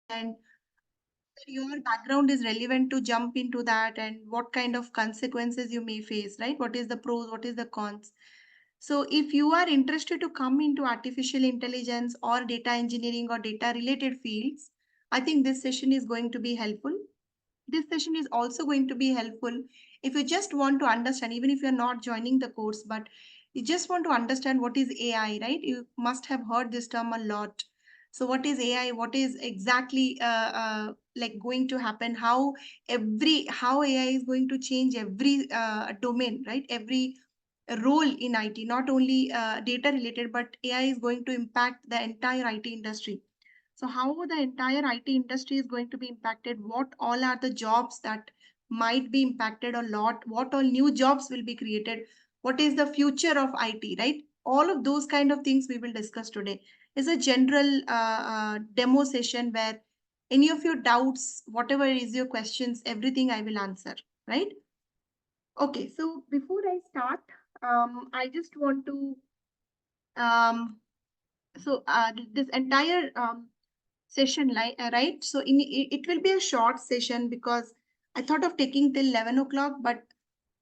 and your background is relevant to jump into that and what kind of consequences you may face, right? What is the pros, what is the cons? So if you are interested to come into artificial intelligence or data engineering or data related fields, I think this session is going to be helpful. This session is also going to be helpful if you just want to understand, even if you're not joining the course, but you just want to understand what is AI, right? You must have heard this term a lot. So what is AI? What is exactly like going to happen? How AI is going to change every domain, right? Every role in IT, not only data related, but AI is going to impact the entire IT industry. So how the entire IT industry is going to be impacted? What all are the jobs that might be impacted a lot? What all new jobs will be created? What is the future of IT, right? All of those kind of things we will discuss today. It's a general demo session where any of your doubts, whatever is your questions, everything I will answer, right? Okay, so before I start, I just want to, um, this entire session, right? So it will be a short session because I thought of taking till 11 o'clock, but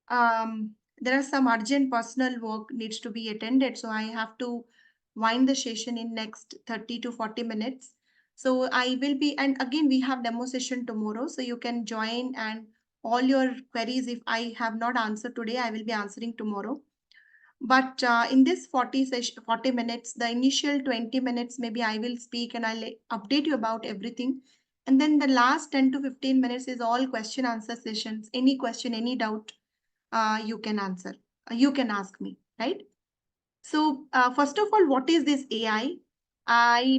there are some urgent personal work needs to be attended. So I have to wind the session in next 30 to 40 minutes. So I will be, and again, we have demo session tomorrow. So you can join and all your queries, if I have not answered today, I will be answering tomorrow. But in this 40 minutes, the initial 20 minutes, maybe I will speak and I'll update you about everything. And then the last 10 to 15 minutes is all question answer sessions. Any question, any doubt, you can answer. You can ask me, right? So first of all, what is this AI?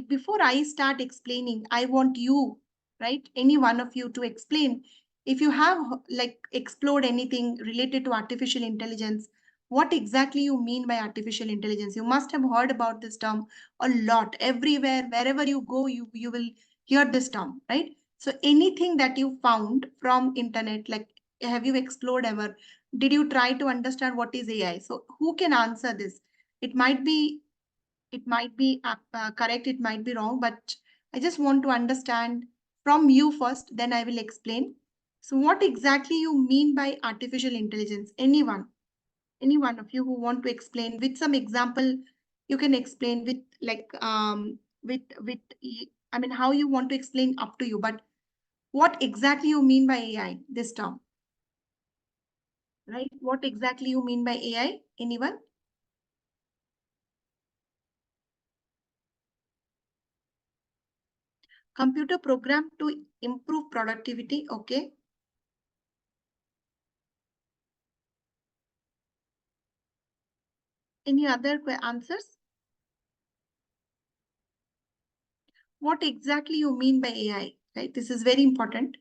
Before I start explaining, I want you, right? Any one of you to explain. If you have like explored anything related to artificial intelligence, what exactly you mean by artificial intelligence? You must have heard about this term a lot. Everywhere, wherever you go, you will hear this term, right? So anything that you found from internet, like have you explored ever? Did you try to understand what is AI? So who can answer this? It might be correct, it might be wrong, but I just want to understand from you first, then I will explain. So what exactly you mean by artificial intelligence? Any one of you who want to explain with some example, you can explain with like I mean how you want to explain, up to you, but what exactly you mean by AI, this term, right? What exactly you mean by AI? Anyone? Computer program to improve productivity. Okay. Any other answers? What exactly you mean by AI, right? This is very important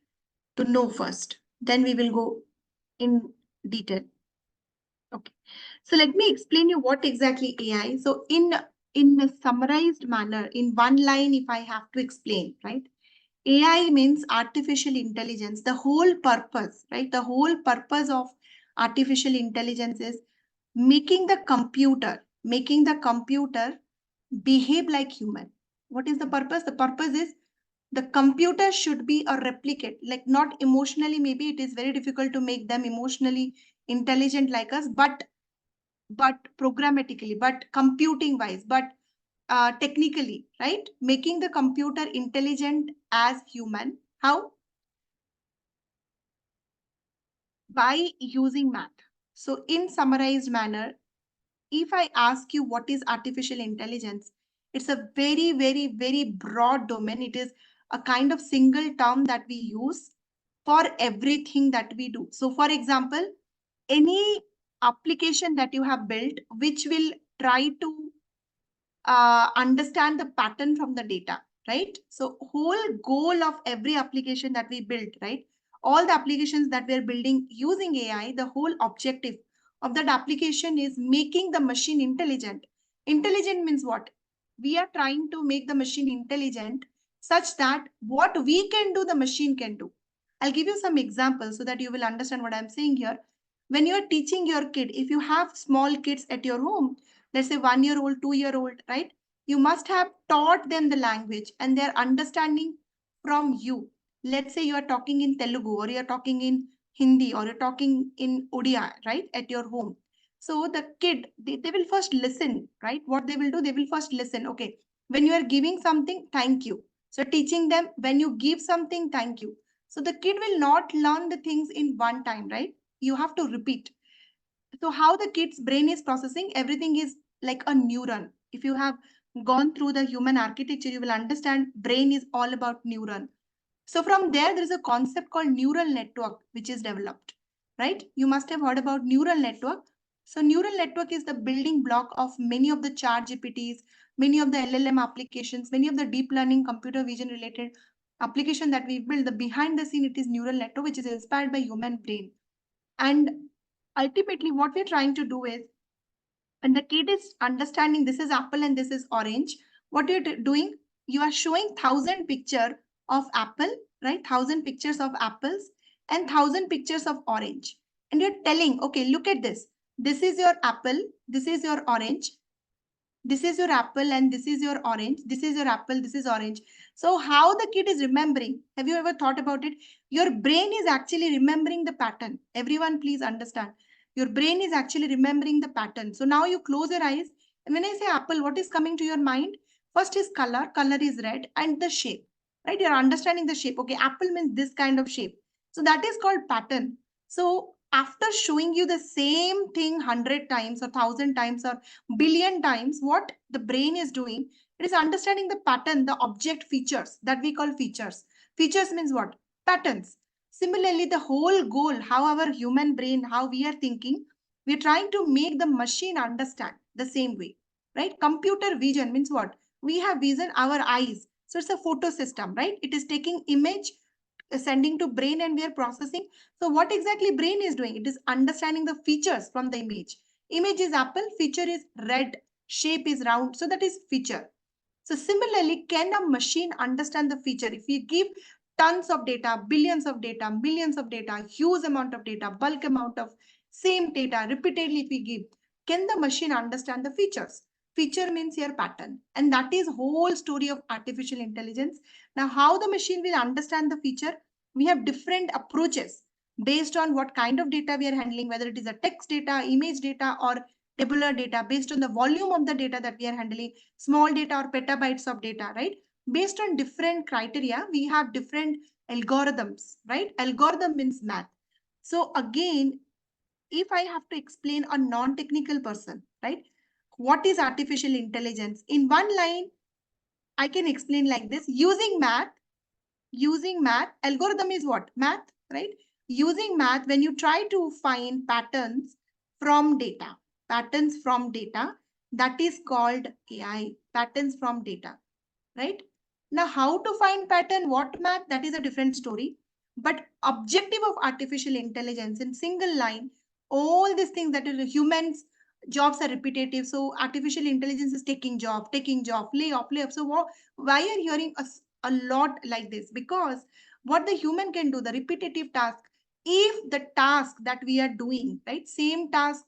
to know first. Then we will go in detail. Okay. So let me explain you what exactly AI. So in a summarized manner, in one line, if I have to explain, right? AI means artificial intelligence. The whole purpose, right? The whole purpose of artificial intelligence is making the computer behave like human. What is the purpose? The purpose is the computer should be a replicate, like not emotionally, maybe it is very difficult to make them emotionally intelligent like us, but programmatically, but computing wise, but technically, right? Making the computer intelligent as human. How? By using math. So in summarized manner, if I ask you what is artificial intelligence, it's a very, very, very broad domain. It is a kind of single term that we use for everything that we do. So for example, any application that you have built, which will try to understand the pattern from the data, right? So whole goal of every application that we build, right? All the applications that we're building using AI, the whole objective of that application is making the machine intelligent. Intelligent means what? We are trying to make the machine intelligent such that what we can do, the machine can do. I'll give you some examples so that you will understand what I'm saying here. When you're teaching your kid, if you have small kids at your home, let's say 1 year old, 2 year old, right? You must have taught them the language and their understanding from you. Let's say you are talking in Telugu, or you're talking in Hindi, or you're talking in Odia, right, at your home. So the kid, they will first listen, right? What they will do, they will first listen. Okay, when you are giving something, thank you. So teaching them, when you give something, thank you. So the kid will not learn the things in one time, right? You have to repeat. So how the kid's brain is processing, everything is like a neuron. If you have gone through the human architecture, you will understand brain is all about neuron. So from there is a concept called neural network, which is developed, right? You must have heard about neural network. So neural network is the building block of many of the chat GPTs, many of the LLM applications, many of the deep learning computer vision related application that we build. The behind the scene, it is neural network, which is inspired by human brain. And ultimately what we're trying to do is, and the kid is understanding this is apple and this is orange. What you're doing, you are showing 1,000 picture of apple, right? 1,000 pictures of apples and 1,000 pictures of orange. And you're telling, okay, look at this. This is your apple. This is your orange. This is your apple and this is your orange. This is your apple. This is orange. So how the kid is remembering? Have you ever thought about it? Your brain is actually remembering the pattern. Everyone, please understand. Your brain is actually remembering the pattern. So now you close your eyes. And when I say apple, what is coming to your mind? First is color. Color is red, and the shape, right? You're understanding the shape. Okay, apple means this kind of shape. So that is called pattern. So after showing you the same thing 100 times or 1,000 times or billion times, what the brain is doing, it is understanding the pattern, the object features that we call features. Features means what? Patterns. Similarly, the whole goal, how our human brain, how we are thinking, we're trying to make the machine understand the same way, right? Computer vision means what? We have vision, our eyes. So it's a photo system, right? It is taking image, sending to brain, and we are processing. So what exactly brain is doing? It is understanding the features from the image. Image is apple, feature is red, shape is round. So that is feature. So similarly, can a machine understand the feature? If we give tons of data, billions of data, millions of data, huge amount of data, bulk amount of same data, repeatedly if we give, can the machine understand the features? Feature means your pattern. And that is whole story of artificial intelligence. Now, how the machine will understand the feature? We have different approaches based on what kind of data we are handling, whether it is a text data, image data, or tabular data, based on the volume of the data that we are handling, small data or petabytes of data, right? Based on different criteria, we have different algorithms, right? Algorithm means math. So again, if I have to explain a non-technical person, right? What is artificial intelligence? In one line, I can explain like this. Using math, algorithm is what? Math, right? Using math, when you try to find patterns from data, that is called AI, patterns from data, right? Now, how to find pattern, what math, that is a different story. But objective of artificial intelligence in single line, all these things that are humans, jobs are repetitive. So artificial intelligence is taking job, lay off. So why are you hearing a lot like this? Because what the human can do, the repetitive task, if the task that we are doing, right, same task,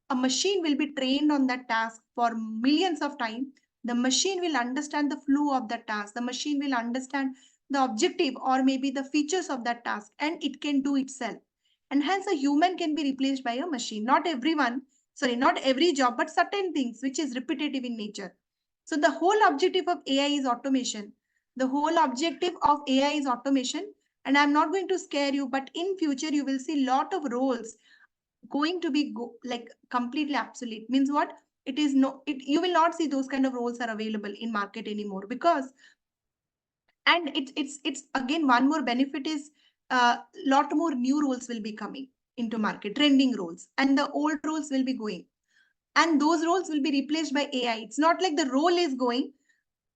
a machine will be trained on that task for millions of times. The machine will understand the flow of the task. The machine will understand the objective or maybe the features of that task, and it can do itself. And hence a human can be replaced by a machine. Not everyone, sorry, not every job, but certain things which is repetitive in nature. So the whole objective of AI is automation. The whole objective of AI is automation. And I'm not going to scare you, but in future you will see lot of roles going to be like completely obsolete. Means what? It is no, you will not see those kind of roles are available in market anymore. Because, and it's again, one more benefit is lot more new roles will be coming into market, trending roles, and the old roles will be going, and those roles will be replaced by AI. It's not like the role is going,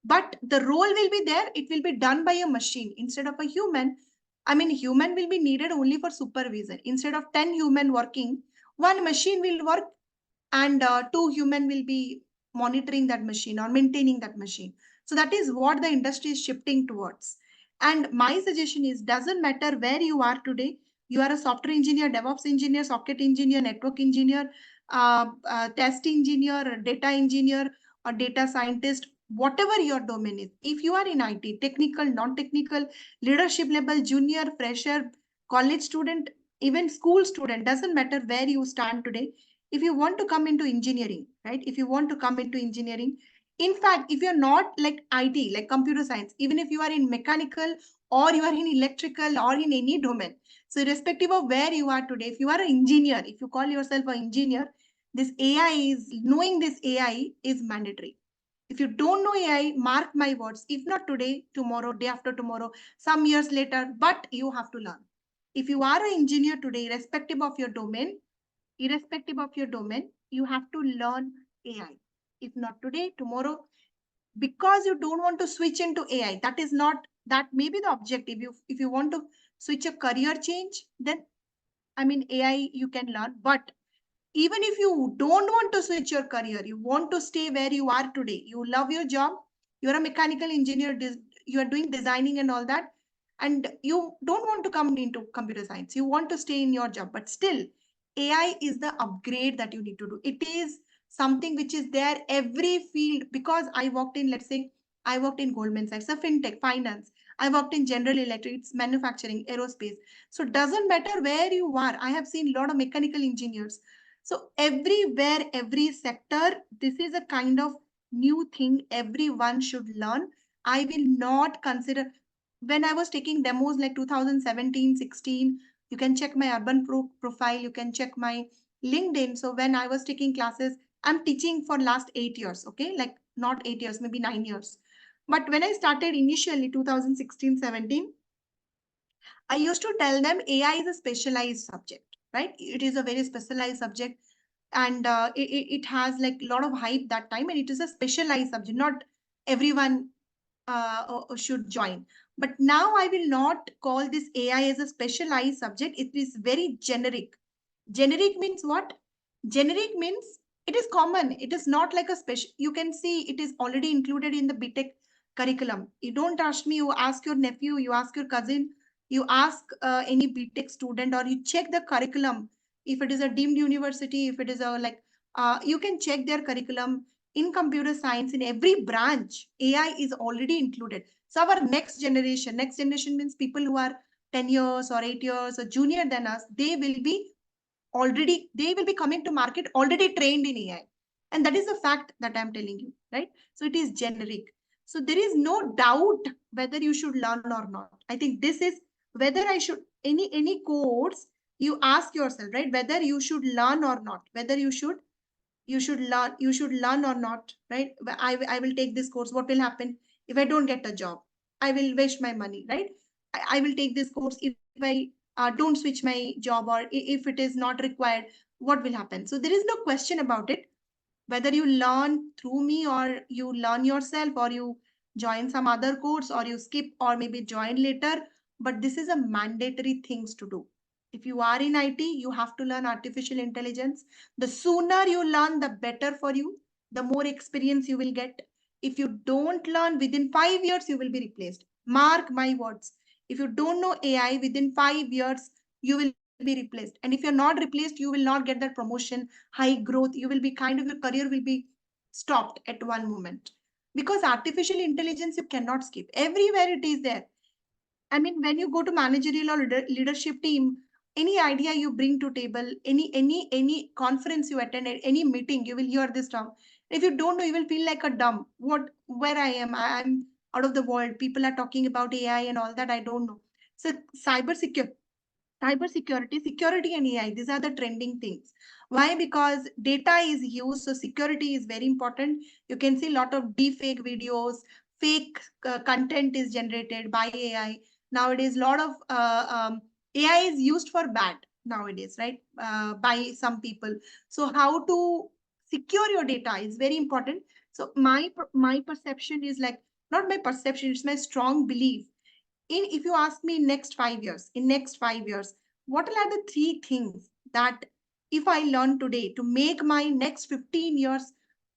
but the role will be there. It will be done by a machine instead of a human. I mean, human will be needed only for supervision. Instead of 10 human working, one machine will work, and 2 human will be monitoring that machine or maintaining that machine. So that is what the industry is shifting towards. And my suggestion is, doesn't matter where you are today. You are a software engineer, DevOps engineer, socket engineer, network engineer, test engineer, data engineer, or data scientist, whatever your domain is. If you are in IT, technical, non-technical, leadership level, junior, fresher, college student, even school student, doesn't matter where you stand today. If you want to come into engineering, right? If you want to come into engineering, in fact, if you're not like IT, like computer science, even if you are in mechanical or you are in electrical or in any domain, so irrespective of where you are today, if you are an engineer, if you call yourself an engineer, this AI is, knowing this AI is mandatory. If you don't know AI, mark my words, if not today, tomorrow, day after tomorrow, some years later, but you have to learn. If you are an engineer today, irrespective of your domain, you have to learn AI. If not today, tomorrow, because you don't want to switch into AI. That is not, that may be the objective. If you want to switch a career change, then I mean AI you can learn, but even if you don't want to switch your career, you want to stay where you are today, you love your job, you're a mechanical engineer, you are doing designing and all that, and you don't want to come into computer science, you want to stay in your job, but still AI is the upgrade that you need to do. It is something which is there every field, because I worked in, let's say, I worked in Goldman Sachs, a fintech, finance, I worked in General Electric, it's manufacturing, aerospace. So it doesn't matter where you are. I have seen a lot of mechanical engineers. So everywhere, every sector, this is a kind of new thing everyone should learn. I will not consider, when I was taking demos like 2017, 16, you can check my urban profile, you can check my LinkedIn. So when I was taking classes, I'm teaching for last 8 years, okay? Like not 8 years, maybe 9 years. But when I started initially 2016, 17, I used to tell them AI is a specialized subject, right? It is a very specialized subject, and it has like a lot of hype that time, and it is a specialized subject. Not everyone should join. But now I will not call this AI as a specialized subject. It is very generic. Generic means what? Generic means it is common. It is not like a special. You can see it is already included in the BTech curriculum. You don't ask me, you ask your nephew, you ask your cousin, you ask any BTech student, or you check the curriculum. If it is a deemed university, if it is a like, you can check their curriculum in computer science in every branch. AI is already included. So our next generation means people who are 10 years or 8 years or junior than us, they will be coming to market already trained in AI. And that is the fact that I'm telling you, right? So it is generic. So there is no doubt whether you should learn or not. I think this is whether I should, any course, you ask yourself, right? Whether you should learn or not, whether you should learn or not, right? I will take this course. What will happen if I don't get a job? I will waste my money, right? I will take this course if I don't switch my job, or if it is not required, what will happen? So there is no question about it, whether you learn through me or you learn yourself or you join some other course or you skip or maybe join later, but this is a mandatory things to do. If you are in IT, you have to learn artificial intelligence. The sooner you learn, the better for you, the more experience you will get. If you don't learn, within 5 years you will be replaced. Mark my words. If you don't know AI, within 5 years you will be replaced, and if you're not replaced, you will not get that promotion, high growth. You will be kind of, your career will be stopped at one moment, because artificial intelligence you cannot skip. Everywhere it is there. I mean, when you go to managerial or leadership team, any idea you bring to table, any conference you attend, any meeting, you will hear this term. If you don't know, you will feel like a dumb. What, where I am, I'm out of the world. People are talking about AI and all that. I don't know. So cyber security, security and AI, these are the trending things. Why? Because data is used, so security is very important. You can see a lot of deepfake videos, fake content is generated by AI. Nowadays, a lot of AI is used for bad nowadays, right? By some people. So how to secure your data is very important. So my perception is like, not my perception, it's my strong belief. If you ask me, in next 5 years, what are the three things that if I learn today to make my next 15 years,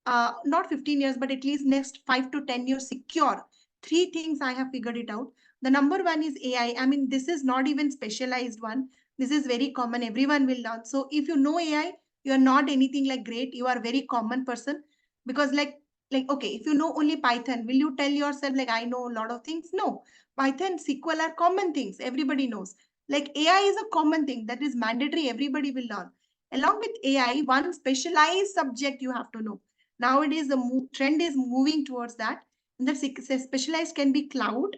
not 15 years, but at least next 5 to 10 years secure? Three things I have figured it out. The number one is AI. I mean, this is not even specialized one. This is very common. Everyone will learn. So if you know AI, you are not anything like great. You are a very common person, because like like, okay, if you know only Python, will you tell yourself like, I know a lot of things? No. Python, SQL are common things. Everybody knows. Like AI is a common thing that is mandatory. Everybody will learn. Along with AI, one specialized subject you have to know. Nowadays, the trend is moving towards that. And that specialized can be cloud,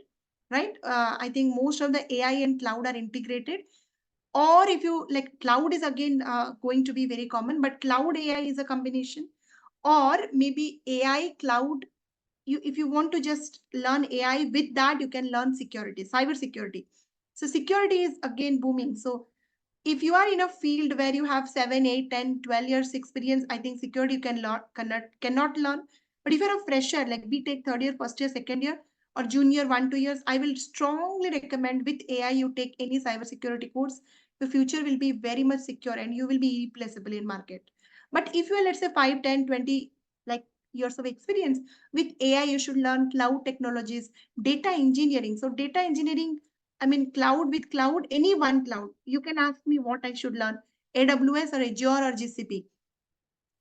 right? I think most of the AI and cloud are integrated. Or if you like, cloud is again going to be very common, but cloud AI is a combination. Or maybe AI cloud, if you want to just learn AI, with that you can learn security, cyber security. So security is again booming. So if you are in a field where you have 7, 8, 10, 12 years experience, I think security you can learn, cannot learn. But if you're a fresher, like we take third year, first year, second year, or junior 1, 2 years, I will strongly recommend with AI you take any cyber security course. The future will be very much secure and you will be irreplaceable in market. But if you are, let's say, 5, 10, 20 like years of experience, with AI you should learn cloud technologies, data engineering. So data engineering, I mean, cloud, with cloud, any one cloud. You can ask me what I should learn, AWS or Azure or GCP,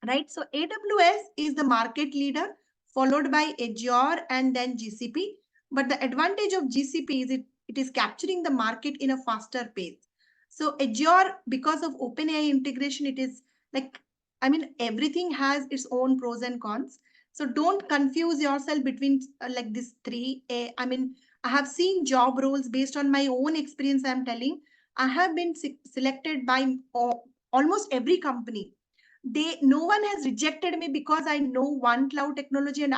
right? So AWS is the market leader, followed by Azure and then GCP. But the advantage of GCP is it is capturing the market in a faster pace. So Azure, because of OpenAI integration, it is like, I mean, everything has its own pros and cons. So don't confuse yourself between like these three. I mean, I have seen job roles based on my own experience. I'm telling, I have been selected by almost every company. No one has rejected me because I know one cloud technology and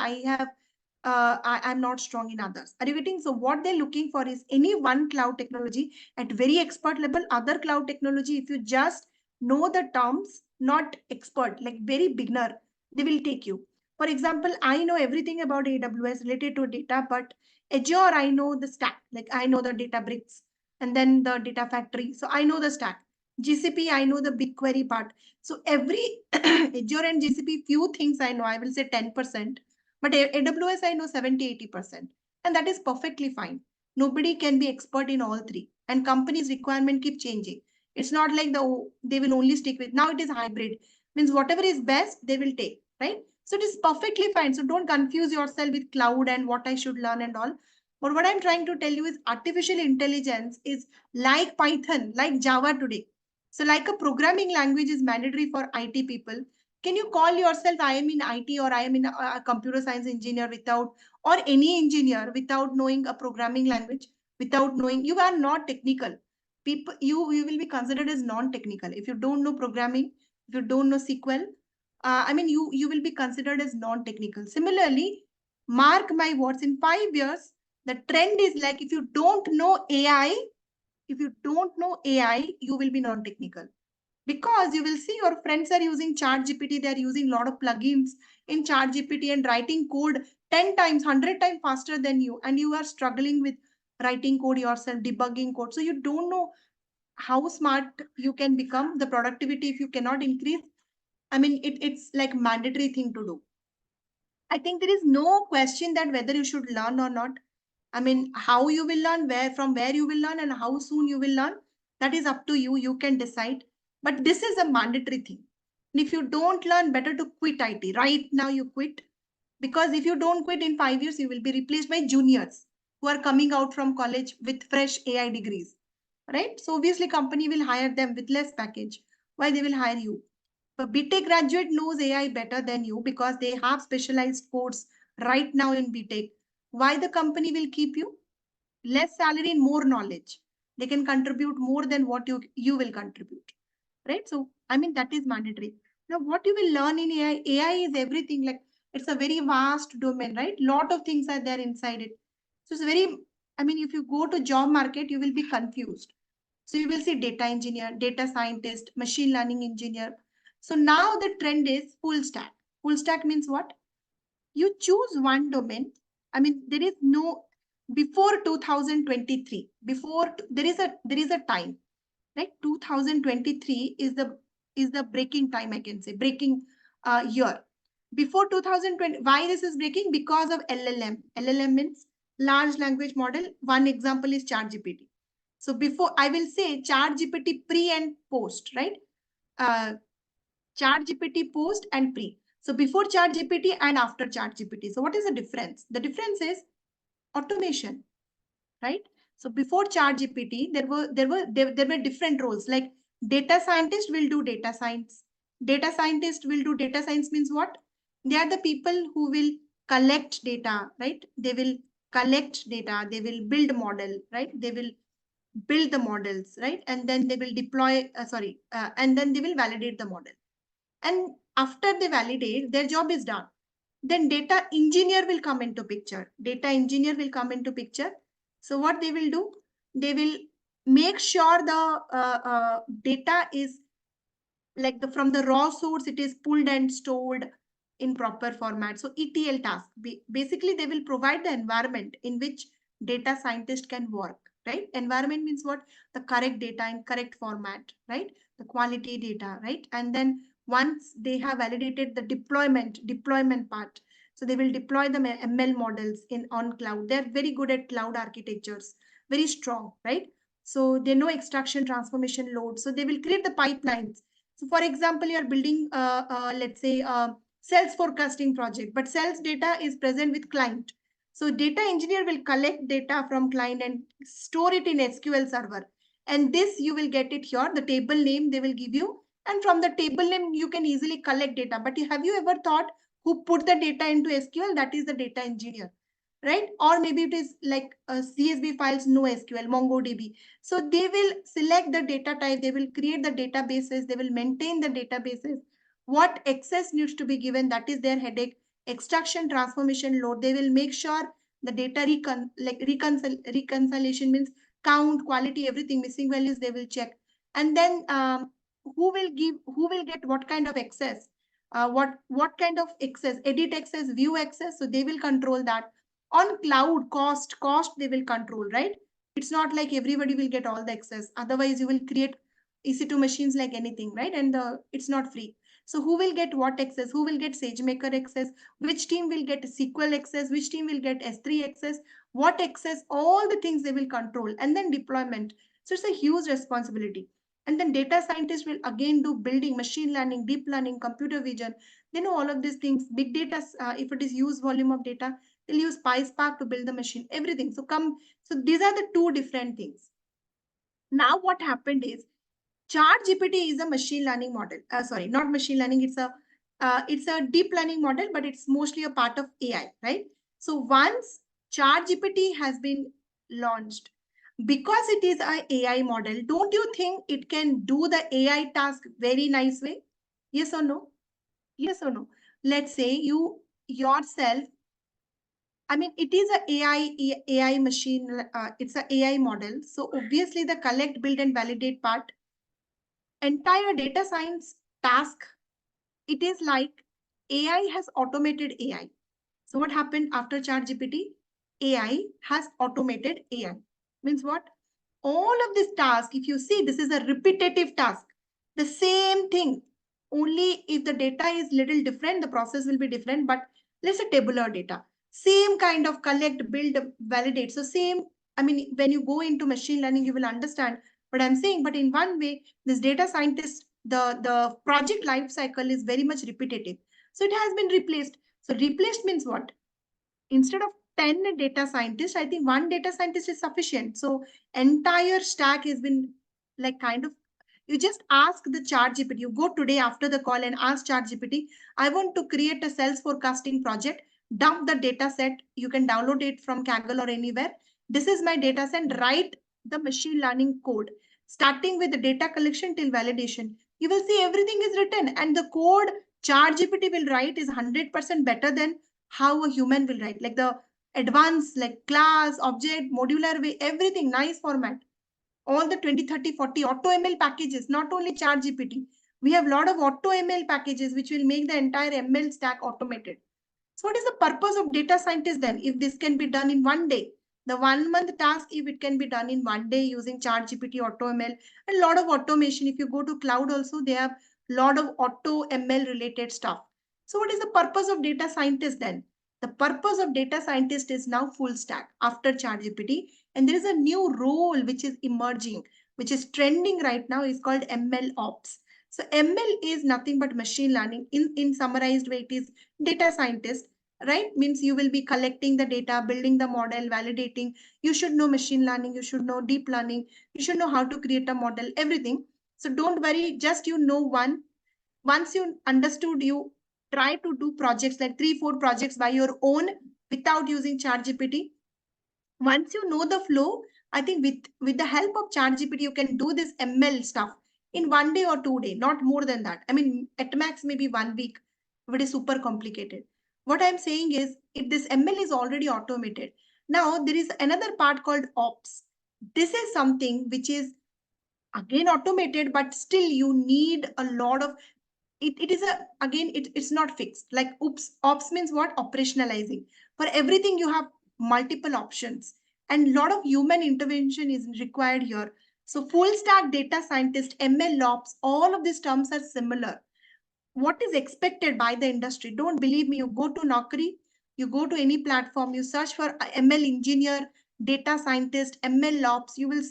I'm not strong in others. Are you getting? So what they're looking for is any one cloud technology at very expert level. Other cloud technology, if you just know the terms, not expert, like very beginner, they will take you. For example, I know everything about AWS related to data, but Azure, I know the stack. Like I know the data bricks and then the data factory. So I know the stack. GCP, I know the BigQuery part. So every Azure and GCP, few things I know, I will say 10%, but AWS I know 70, 80%. And that is perfectly fine. Nobody can be expert in all three. And companies' requirement keep changing. It's not like they will only stick with, now it is hybrid. Means whatever is best, they will take, right? So it is perfectly fine. So don't confuse yourself with cloud and what I should learn and all. But what I'm trying to tell you is artificial intelligence is like Python, like Java today. So like a programming language is mandatory for IT people. Can you call yourself, I am in IT or I am in a computer science engineer without, or any engineer without knowing a programming language, without knowing, you are not technical. People, you will be considered as non-technical. If you don't know programming, if you don't know SQL, I mean, you will be considered as non-technical. Similarly, mark my words, in 5 years, the trend is like, if you don't know AI, if you don't know AI, you will be non-technical. Because you will see your friends are using ChatGPT, they are using a lot of plugins in ChatGPT and writing code 10 times, 100 times faster than you. And you are struggling with writing code yourself, debugging code. So you don't know how smart you can become, the productivity if you cannot increase. I mean, it's like mandatory thing to do. I think there is no question that whether you should learn or not. I mean, how you will learn, from where you will learn, and how soon you will learn, that is up to you. You can decide. But this is a mandatory thing. And if you don't learn, better to quit IT. Right now, you quit. Because if you don't quit in 5 years, you will be replaced by juniors who are coming out from college with fresh AI degrees. Right? So obviously, company will hire them with less package. Why they will hire you? A BTech graduate knows AI better than you because they have specialized course right now in BTech. Why the company will keep you? Less salary and more knowledge. They can contribute more than what you will contribute. Right? So, I mean, that is mandatory. Now, what you will learn in AI, AI is everything. Like, it's a very vast domain, right? Lot of things are there inside it. So, it's very, I mean, if you go to job market, you will be confused. So you will see data engineer, data scientist, machine learning engineer. So now the trend is full stack. Full stack means what? You choose one domain. I mean, there is no, before 2023, before there is a time, right? 2023 is the breaking time, I can say, breaking year. Before 2020, why this is breaking? Because of LLM. LLM means large language model. One example is ChatGPT. So before, I will say ChatGPT pre and post, right? ChatGPT post and pre. So before ChatGPT and after ChatGPT. So what is the difference? The difference is automation, right? So before ChatGPT, there were different roles. Like data scientist will do data science. Data scientist will do data science means what? They are the people who will collect data, right? They will collect data. They will build model, right? They will build the models, right? And then they will deploy. And then they will validate the model. And after they validate, their job is done. Then data engineer will come into picture. Data engineer will come into picture. So what they will do? They will make sure the data is like from the raw source, it is pulled and stored in proper format. So ETL task. Basically, they will provide the environment in which data scientist can work, right? Environment means what? The correct data in correct format, right? The quality data, right? And then once they have validated the deployment part, so they will deploy the ML models on cloud. They're very good at cloud architectures, very strong, right? So they know extraction, transformation, load. So they will create the pipelines. So for example, you are building, let's say, sales forecasting project, but sales data is present with client. So data engineer will collect data from client and store it in SQL server. And this you will get it here, the table name they will give you. And from the table name, you can easily collect data. But have you ever thought who put the data into SQL? That is the data engineer, right? Or maybe it is like CSV files, no SQL, MongoDB. So they will select the data type, they will create the databases, they will maintain the databases. What access needs to be given, that is their headache. Extraction, transformation, load, they will make sure the data reconciliation means count, quality, everything, missing values, they will check. And then who will get what kind of access? What kind of access? Edit access, view access. So they will control that. On cloud, cost they will control, right? It's not like everybody will get all the access. Otherwise, you will create EC2 machines like anything, right? And it's not free. So who will get what access? Who will get SageMaker access? Which team will get SQL access? Which team will get S3 access? What access? All the things they will control. And then deployment. So it's a huge responsibility. And then data scientists will again do building, machine learning, deep learning, computer vision. They know all of these things. Big data, if it is huge volume of data, they'll use PySpark to build the machine, everything. So these are the two different things. Now what happened is ChatGPT is a machine learning model. Sorry, not machine learning. It's a deep learning model, but it's mostly a part of AI, right? So once ChatGPT has been launched, because it is an AI model, don't you think it can do the AI task very nice way? Yes or no? Yes or no? Let's say you yourself, I mean, it is a AI machine. It's a AI model. So obviously the collect, build and validate part, entire data science task, it is like AI has automated AI. So what happened after ChatGPT? AI has automated AI. Means what? All of this task, if you see, this is a repetitive task. The same thing. Only if the data is little different, the process will be different. But let's say tabular data. Same kind of collect, build, validate. So same, I mean, when you go into machine learning, you will understand what I'm saying. But in one way, this data scientist, the project life cycle is very much repetitive. So it has been replaced. So replaced means what? Instead of 10 data scientists, I think one data scientist is sufficient. So entire stack has been like kind of, you just ask the ChatGPT. You go today after the call and ask ChatGPT, I want to create a sales forecasting project. Dump the data set. You can download it from Kaggle or anywhere. This is my data set. Write the machine learning code, starting with the data collection till validation. You will see everything is written, and the code ChatGPT will write is 100% better than how a human will write. Like the advanced, like class, object, modular way, everything, nice format. All the 20, 30, 40 auto ML packages, not only ChatGPT. We have a lot of auto ML packages which will make the entire ML stack automated. So what is the purpose of data scientist then? If this can be done in one day, the 1 month task, if it can be done in one day using ChatGPT, AutoML, and a lot of automation. If you go to cloud also, they have a lot of auto ML related stuff. So what is the purpose of data scientist then? The purpose of data scientist is now full stack after ChatGPT. And there is a new role which is emerging, which is trending right now, is called ML Ops. So ML is nothing but machine learning. In summarized way, it is data scientist, right? Means you will be collecting the data, building the model, validating. You should know machine learning, you should know deep learning, you should know how to create a model, everything. So don't worry, just you know one. Once you understood, you try to do projects like 3-4 projects by your own without using ChatGPT. Once you know the flow, I think with the help of ChatGPT, you can do this ML stuff in 1 day or 2 days, not more than that. I mean, at max, maybe 1 week, if it is super complicated. What I'm saying is, if this ML is already automated, now there is another part called ops. This is something which is again automated, but still you need a lot of it is a again it's not fixed. Like ops means what? Operationalizing. For everything you have multiple options, and a lot of human intervention is required here. So full stack data scientist, ML ops, all of these terms are similar. What is expected by the industry? Don't believe me, you go to Naukri, you go to any platform, you search for ML engineer, data scientist, ML ops, you will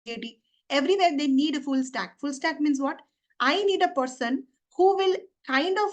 JD. Everywhere they need a full stack. Full stack means what? I need a person who will kind of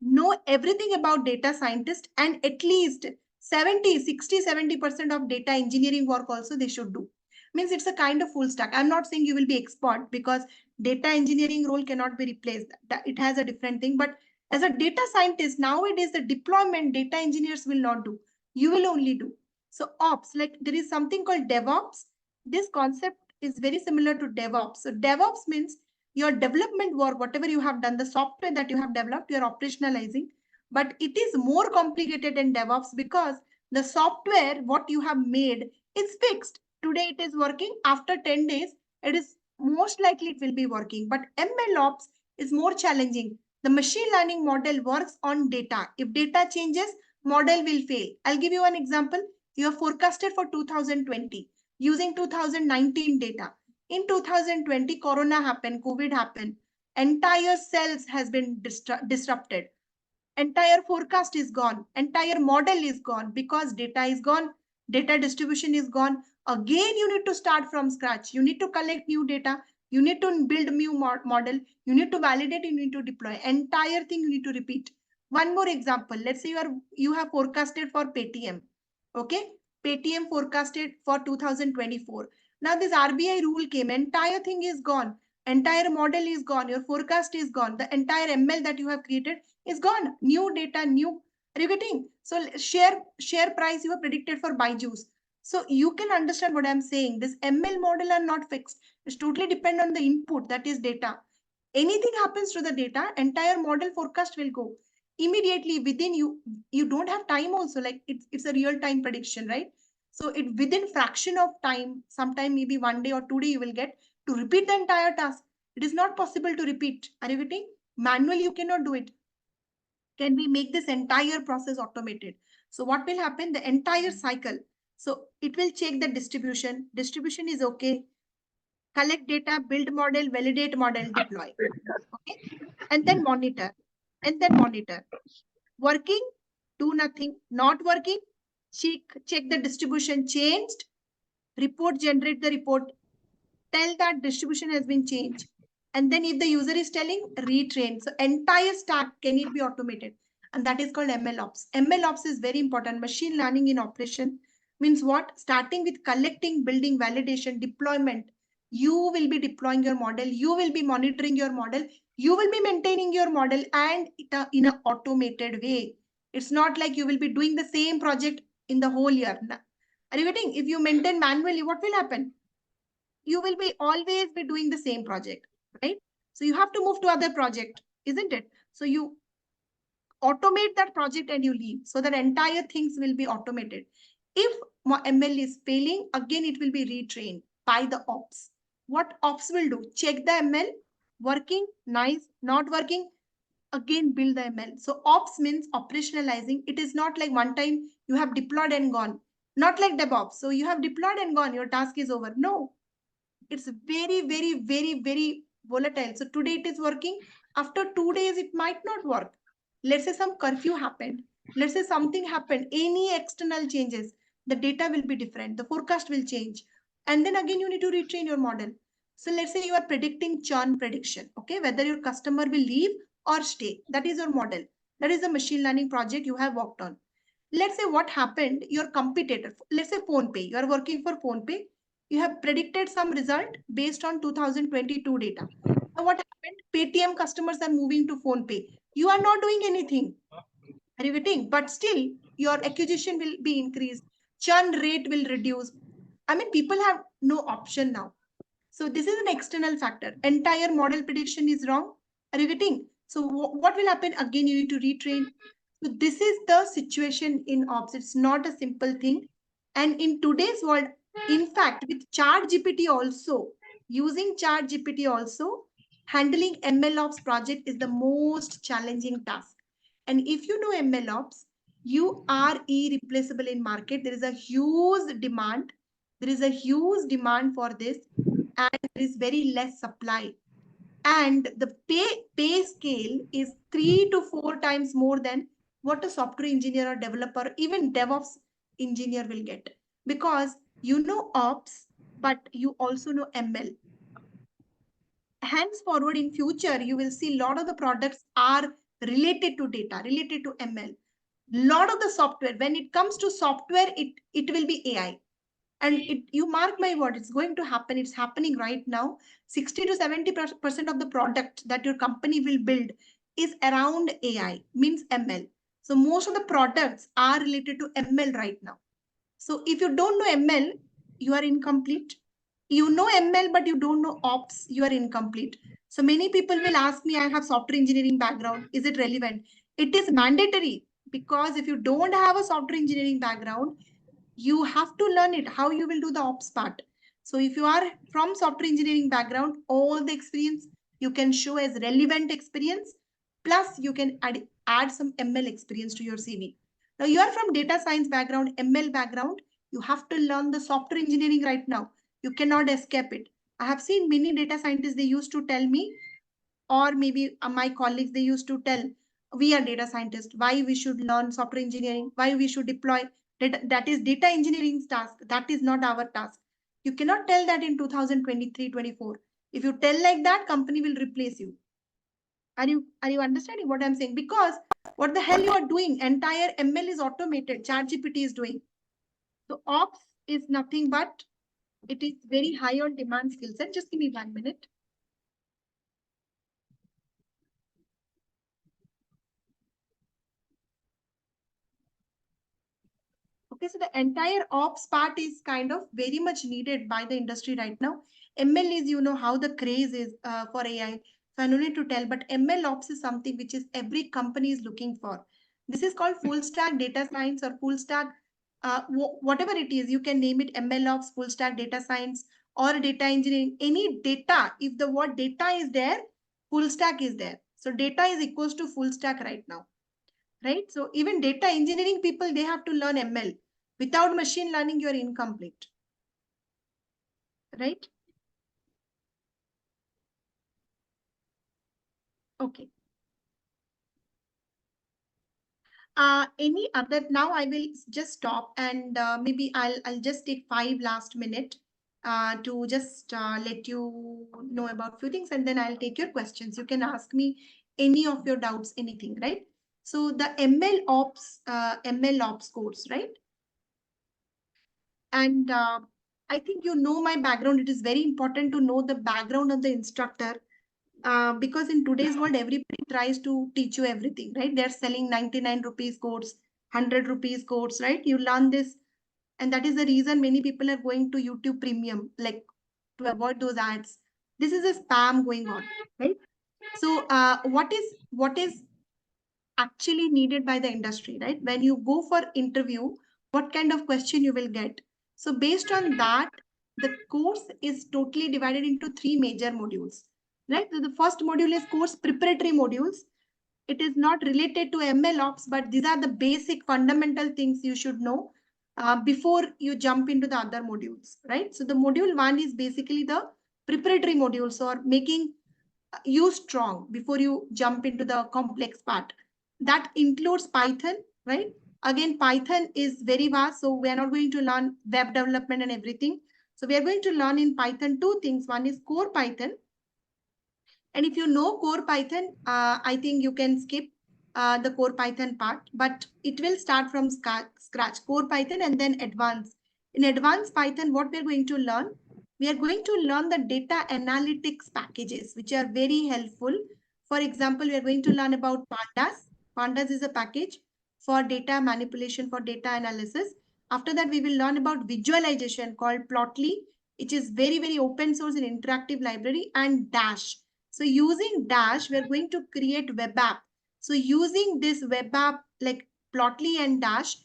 know everything about data scientist, and at least 70% of data engineering work also they should do. Means it's a kind of full stack. I'm not saying you will be expert, because data engineering role cannot be replaced. It has a different thing. But as a data scientist, nowadays the deployment data engineers will not do. You will only do. So ops, like there is something called DevOps. This concept is very similar to DevOps. So DevOps means your development work, whatever you have done, the software that you have developed, you are operationalizing. But it is more complicated in DevOps, because the software, what you have made, is fixed. Today it is working. After 10 days, it is most likely it will be working. But ML ops is more challenging. The machine learning model works on data. If data changes, model will fail. I'll give you an example. You have forecasted for 2020 using 2019 data. In 2020, Corona happened, COVID happened. Entire cells has been disrupted. Entire forecast is gone. Entire model is gone, because data is gone. Data distribution is gone. Again, you need to start from scratch. You need to collect new data. You need to build new model. You need to validate. You need to deploy. Entire thing you need to repeat. One more example. Let's say you have forecasted for Paytm. Okay, Paytm forecasted for 2024. Now this RBI rule came, entire thing is gone. Entire model is gone. Your forecast is gone. The entire ML that you have created is gone. New data, new. Are you getting? So share price you have predicted for Byju's. So you can understand what I'm saying. This ML model are not fixed. It's totally depend on the input, that is data. Anything happens to the data, entire model forecast will go immediately within you don't have time also, like it's a real time prediction, right? So it within fraction of time, sometime maybe 1 day or 2 day, you will get to repeat the entire task. It is not possible to repeat. Are you getting? Manually you cannot do it. Can we make this entire process automated? So what will happen? The entire cycle. So it will check the distribution. Distribution is okay. Collect data, build model, validate model, deploy. Okay. And then monitor. And then monitor. Working, do nothing. Not working, check the distribution changed. Report, generate the report. Tell that distribution has been changed. And then if the user is telling, retrain. So entire stack, can it be automated? And that is called ML ops. ML ops is very important. Machine learning in operation means what? Starting with collecting, building, validation, deployment. You will be deploying your model. You will be monitoring your model. You will be maintaining your model, and in an automated way. It's not like you will be doing the same project in the whole year. Are you getting? If you maintain manually, what will happen? You will be always be doing the same project, right? So you have to move to other project, isn't it? So you automate that project and you leave, so that entire things will be automated. If ML is failing, again it will be retrained by the ops. What ops will do? Check the ML, working, nice, not working, again build the ML. So ops means operationalizing. It is not like one time you have deployed and gone. Not like DevOps. So you have deployed and gone, your task is over. No, it's very volatile. So today it is working. After 2 days, it might not work. Let's say some curfew happened. Let's say something happened. Any external changes, the data will be different. The forecast will change. And then again, you need to retrain your model. So let's say you are predicting churn prediction, okay, whether your customer will leave or stay. That is your model. That is the machine learning project you have worked on. Let's say what happened, your competitor, let's say PhonePe, you are working for PhonePe, you have predicted some result based on 2022 data. Now what happened? Paytm customers are moving to PhonePe. You are not doing anything. Are you getting? But still, your acquisition will be increased. Churn rate will reduce. I mean, people have no option now. So this is an external factor. Entire model prediction is wrong. Are you getting? So what will happen? Again, you need to retrain. So this is the situation in ops. It's not a simple thing. And in today's world, in fact, with ChatGPT also, using ChatGPT also, handling ML ops project is the most challenging task. And if you know ML ops, you are irreplaceable in market. There is a huge demand. There is a huge demand for this, and there is very less supply. And the pay scale is 3 to 4 times more than what a software engineer or developer, even DevOps engineer will get. Because you know ops, but you also know ML. Henceforward in future, you will see a lot of the products are related to data, related to ML. Lot of the software, when it comes to software, it will be AI. And you mark my word, it's going to happen. It's happening right now. 60 to 70% of the product that your company will build is around AI, means ML. So most of the products are related to ML right now. So if you don't know ML, you are incomplete. You know ML, but you don't know ops, you are incomplete. So many people will ask me, I have software engineering background. Is it relevant? It is mandatory, because if you don't have a software engineering background, you have to learn it, how you will do the ops part. So if you are from software engineering background, all the experience you can show as relevant experience, plus you can add some ML experience to your CV. Now you are from data science background, ML background, you have to learn the software engineering right now. You cannot escape it. I have seen many data scientists, they used to tell me, or maybe my colleagues, they used to tell, we are data scientists, why we should learn software engineering, why we should deploy data. That is data engineering's task, that is not our task. You cannot tell that in 2023-24. If you tell like that, company will replace you. Are you understanding what I'm saying? Because what the hell you are doing, entire ML is automated, ChatGPT is doing. So ops is nothing but, it is very high on demand skill set. Just give me 1 minute. Okay, so the entire ops part is kind of very much needed by the industry right now. ML is, you know, how the craze is for AI. So I no need to tell, but ML ops is something which is every company is looking for. This is called full stack data science or full stack, whatever it is, you can name it ML ops, full stack data science or data engineering. Any data, if the word data is there, full stack is there. So data is equals to full stack right now. Right? So even data engineering people, they have to learn ML. Without machine learning, you're incomplete. Right? Okay. Any other, now I will just stop, and maybe I'll just take 5 last minute to just let you know about few things, and then I'll take your questions. You can ask me any of your doubts, anything, right? So the ML ops course, right? And I think you know my background. It is very important to know the background of the instructor, because in today's world, everybody tries to teach you everything, right? They're selling 99 rupees course, 100 rupees course, right? You learn this. And that is the reason many people are going to YouTube Premium, like to avoid those ads. This is a spam going on, right? So what is actually needed by the industry, right? When you go for interview, what kind of question you will get? So based on that, the course is totally divided into 3 major modules, right? So the first module is course preparatory modules. It is not related to ML ops, but these are the basic fundamental things you should know before you jump into the other modules, right? So the module 1 is basically the preparatory modules, or making you strong before you jump into the complex part. That includes Python, right? Again, Python is very vast, so we are not going to learn web development and everything. So we are going to learn in Python two things. One is core Python. And if you know core Python, I think you can skip the core Python part, but it will start from scratch, core Python and then advanced. In advanced Python, what we're going to learn? We are going to learn the data analytics packages, which are very helpful. For example, we are going to learn about pandas. Pandas is a package for data manipulation, for data analysis. After that, we will learn about visualization called Plotly, which is very, very open source and interactive library, and Dash. So using Dash, we're going to create web app. So using this web app like Plotly and Dash,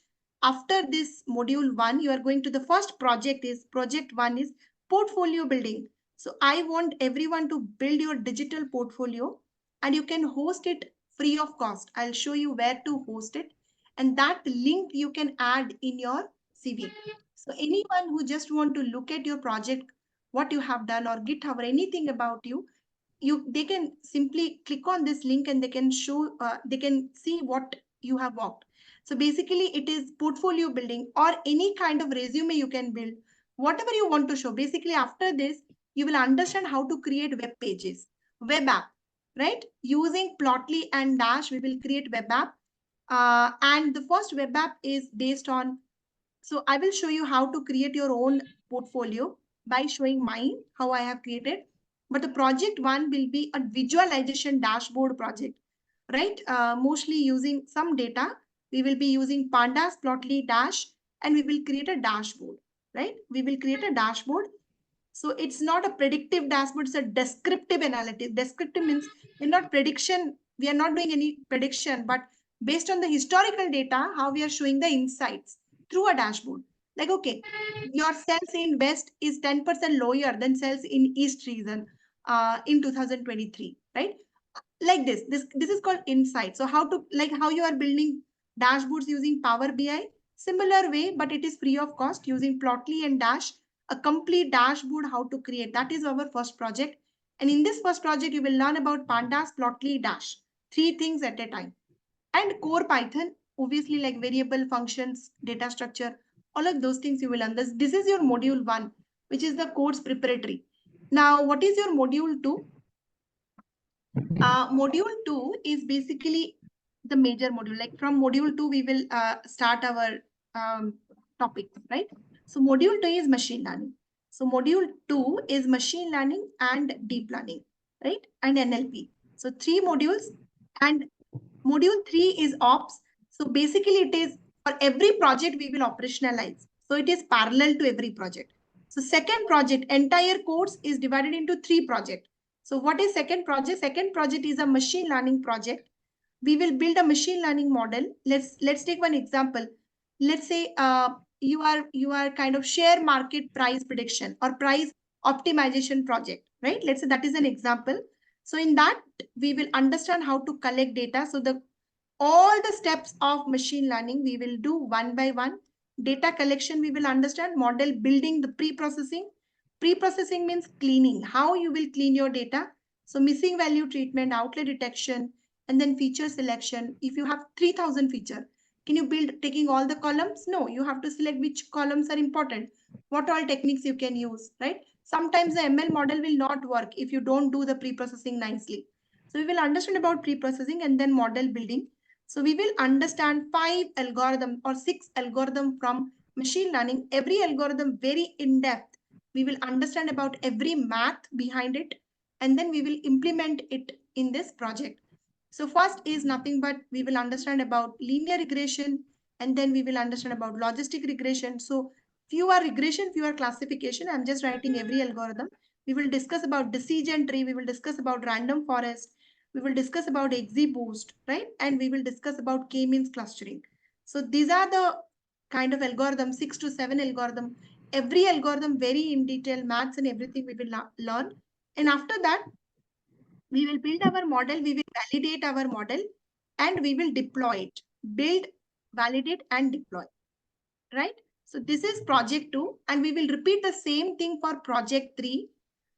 after this module 1, you are going to the first project is project 1 is portfolio building. So I want everyone to build your digital portfolio and you can host it free of cost. I'll show you where to host it, and that link you can add in your CV. So anyone who just want to look at your project, what you have done or GitHub or anything about you, they can simply click on this link and they can see what you have worked. So basically it is portfolio building or any kind of resume you can build, whatever you want to show. Basically after this, you will understand how to create web pages, web app, right? Using Plotly and Dash, we will create web app. And the first web app is based on, so I will show you how to create your own portfolio by showing mine, how I have created. But the project 1 will be a visualization dashboard project, right? Mostly using some data. We will be using pandas, Plotly, Dash, and we will create a dashboard, right? We will create a dashboard. So it's not a predictive dashboard, it's a descriptive analysis. Descriptive means we're not prediction, we are not doing any prediction, but based on the historical data, how we are showing the insights through a dashboard. Like, okay, your sales in West is 10% lower than sales in East region in 2023, right? Like this is called insight. So how you are building dashboards using Power BI, similar way, but it is free of cost using Plotly and Dash, a complete dashboard how to create. That is our first project. And in this first project, you will learn about pandas, Plotly, Dash, 3 things at a time. And core Python, obviously like variable functions, data structure, all of those things you will learn. This is your module 1, which is the course preparatory. Now, what is your module 2? Module 2 is basically the major module. Like from module 2, we will start our topic, right? So module 2 is machine learning. So module 2 is machine learning and deep learning, right? And NLP. So 3 modules, and module 3 is ops. So basically it is for every project we will operationalize. So it is parallel to every project. So second project, entire course is divided into 3 projects. So what is second project? Second project is a machine learning project. We will build a machine learning model. Let's take one example. Let's say you are kind of share market price prediction or price optimization project, right? Let's say that is an example. So in that, we will understand how to collect data. So all the steps of machine learning we will do one by one. Data collection we will understand, model building, the pre-processing. Pre-processing means cleaning, how you will clean your data. So missing value treatment, outlier detection, and then feature selection. If you have 3000 feature, can you build taking all the columns? No, you have to select which columns are important, what all techniques you can use, right? Sometimes the ML model will not work if you don't do the pre-processing nicely. So we will understand about pre-processing and then model building. So we will understand 5 algorithm or 6 algorithm from machine learning, every algorithm very in depth. We will understand about every math behind it, and then we will implement it in this project. So first is nothing but we will understand about linear regression, and then we will understand about logistic regression. So fewer regression, fewer classification. I'm just writing every algorithm. We will discuss about decision tree. We will discuss about random forest. We will discuss about XGBoost, right? And we will discuss about k-means clustering. So these are the kind of algorithm, 6 to 7 algorithm. Every algorithm very in detail, maths and everything we will learn. And after that, we will build our model, we will validate our model, and we will deploy it. Build, validate, and deploy, right? So this is project 2, and we will repeat the same thing for project 3.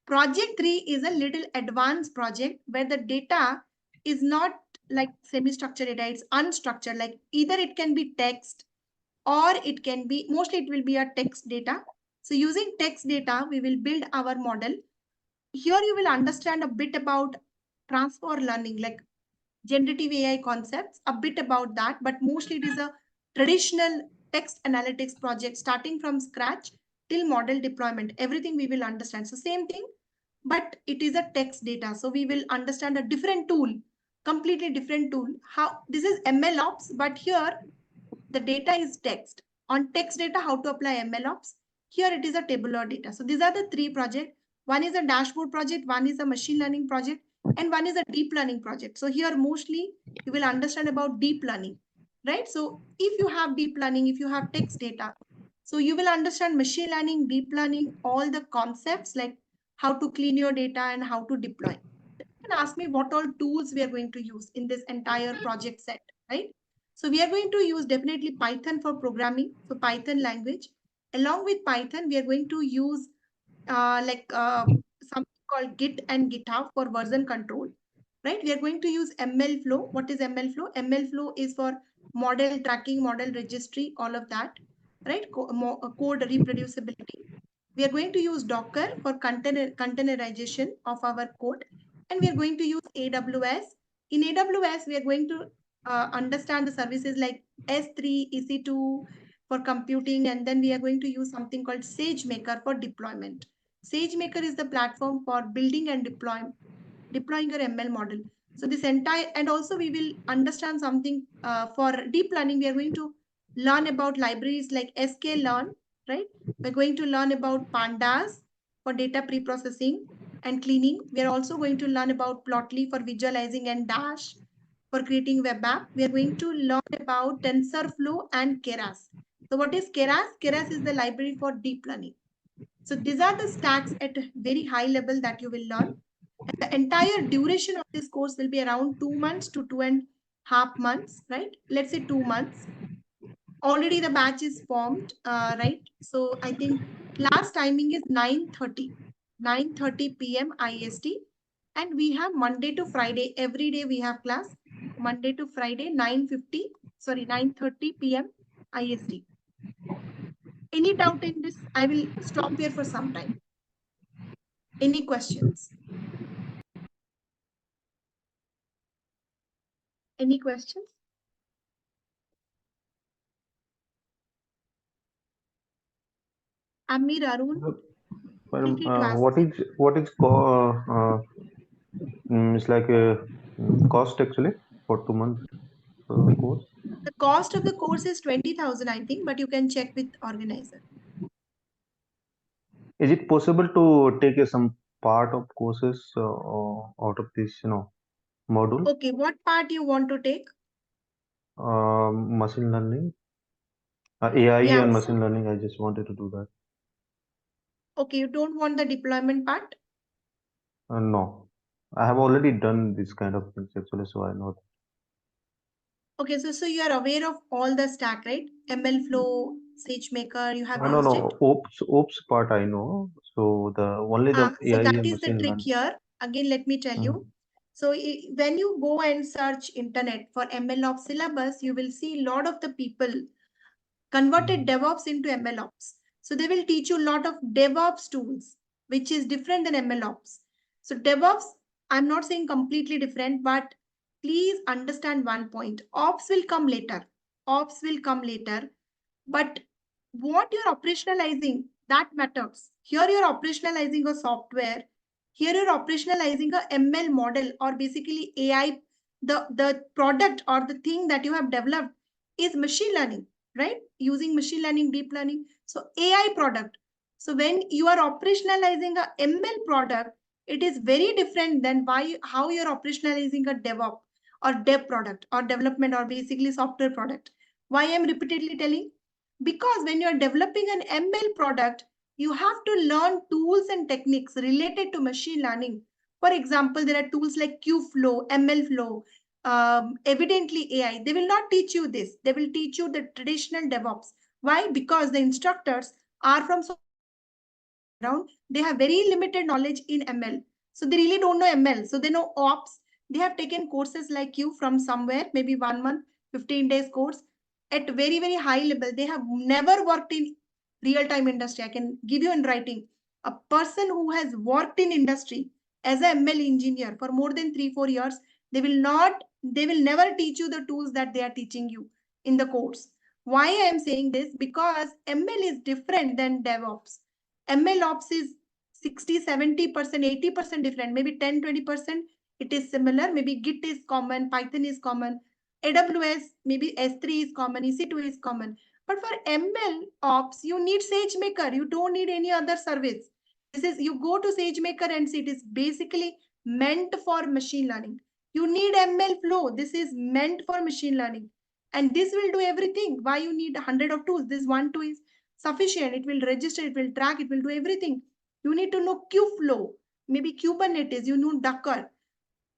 Project 3 is a little advanced project where the data is not like semi-structured data, it's unstructured. Like either it can be text or it can be, mostly it will be a text data. So using text data, we will build our model. Here you will understand a bit about transfer learning, like generative AI concepts, a bit about that, but mostly it is a traditional text analytics project starting from scratch till model deployment. Everything we will understand. So same thing, but it is a text data. So we will understand a different tool, completely different tool. How this is ML ops, but here the data is text. On text data, how to apply ML ops. Here it is a tabular data. So these are the three projects. One is a dashboard project, one is a machine learning project, and one is a deep learning project. So here mostly you will understand about deep learning, right? So if you have deep learning, if you have text data, so you will understand machine learning, deep learning, all the concepts like how to clean your data and how to deploy. You can ask me what all tools we are going to use in this entire project set, right? So we are going to use definitely Python for programming, so Python language. Along with Python, we are going to use something called Git and GitHub for version control, right? We are going to use ML flow. What is ML flow? ML flow is for model tracking, model registry, all of that, right? Code reproducibility. We are going to use Docker for containerization of our code. And we are going to use AWS. In AWS, we are going to understand the services like S3, EC2 for computing. And then we are going to use something called SageMaker for deployment. SageMaker is the platform for building and deploying your ML model. So this entire, and also we will understand something for deep learning. We are going to learn about libraries like sklearn, right? We're going to learn about pandas for data pre-processing and cleaning. We are also going to learn about Plotly for visualizing and Dash for creating web app. We are going to learn about TensorFlow and Keras. So what is Keras? Keras is the library for deep learning. So these are the stacks at a very high level that you will learn. And the entire duration of this course will be around 2 months to 2.5 months, right? Let's say 2 months. Already the batch is formed, right? So I think class timing is 9:30 p.m. IST. And we have Monday to Friday. Every day we have class. Monday to Friday, 9:30 p.m. IST. Any doubt in this? I will stop here for some time. Any questions? Any questions? Amir, Arun, feel free to ask. It's like a cost actually for 2 months course. The cost of the course is 20,000, I think, but you can check with organizer. Is it possible to take some part of courses out of this, module? Okay, what part you want to take? Machine learning, AI Yeah. and machine learning. I just wanted to do that. Okay, you don't want the deployment part? No, I have already done this kind of things actually, so I know that. Okay, so you are aware of all the stack, right? ML flow, SageMaker, you have No, used it? no, ops part I know. So the only the So AI that and is the machine trick learning. here. Again, let me tell you. So when you go and search internet for ML ops syllabus, you will see a lot of the people converted DevOps into ML ops. So they will teach you a lot of DevOps tools, which is different than ML ops. So DevOps, I'm not saying completely different, but please understand one point. Ops will come later. Ops will come later. But what you're operationalizing, that matters. Here you're operationalizing a software. Here you're operationalizing a ML model, or basically AI. The product or the thing that you have developed is machine learning, right? Using machine learning, deep learning. So AI product. So when you are operationalizing a ML product, it is very different than how you're operationalizing a DevOps or dev product or development or basically software product. Why I'm repeatedly telling? Because when you're developing an ML product, you have to learn tools and techniques related to machine learning. For example, there are tools like Qflow, MLflow, evidently AI. They will not teach you this. They will teach you the traditional DevOps. Why? Because the instructors are from background. They have very limited knowledge in ML. So they really don't know ML. So they know ops. They have taken courses like you from somewhere, maybe 1 month, 15 days course at very, very high level. They have never worked in real-time industry. I can give you in writing. A person who has worked in industry as a ML engineer for more than 3-4 years, they will never teach you the tools that they are teaching you in the course. Why I am saying this? Because ML is different than DevOps. ML ops is 60, 70%, 80% different, maybe 10, 20% it is similar. Maybe Git is common, Python is common, AWS, maybe S3 is common, EC2 is common. But for ML ops, you need SageMaker. You don't need any other service. This is, you go to SageMaker and see, it is basically meant for machine learning. You need ML flow. This is meant for machine learning. And this will do everything. Why you need 100 of tools? This one tool is sufficient. It will register, it will track, it will do everything. You need to know Kubeflow, maybe Kubernetes, you know Docker.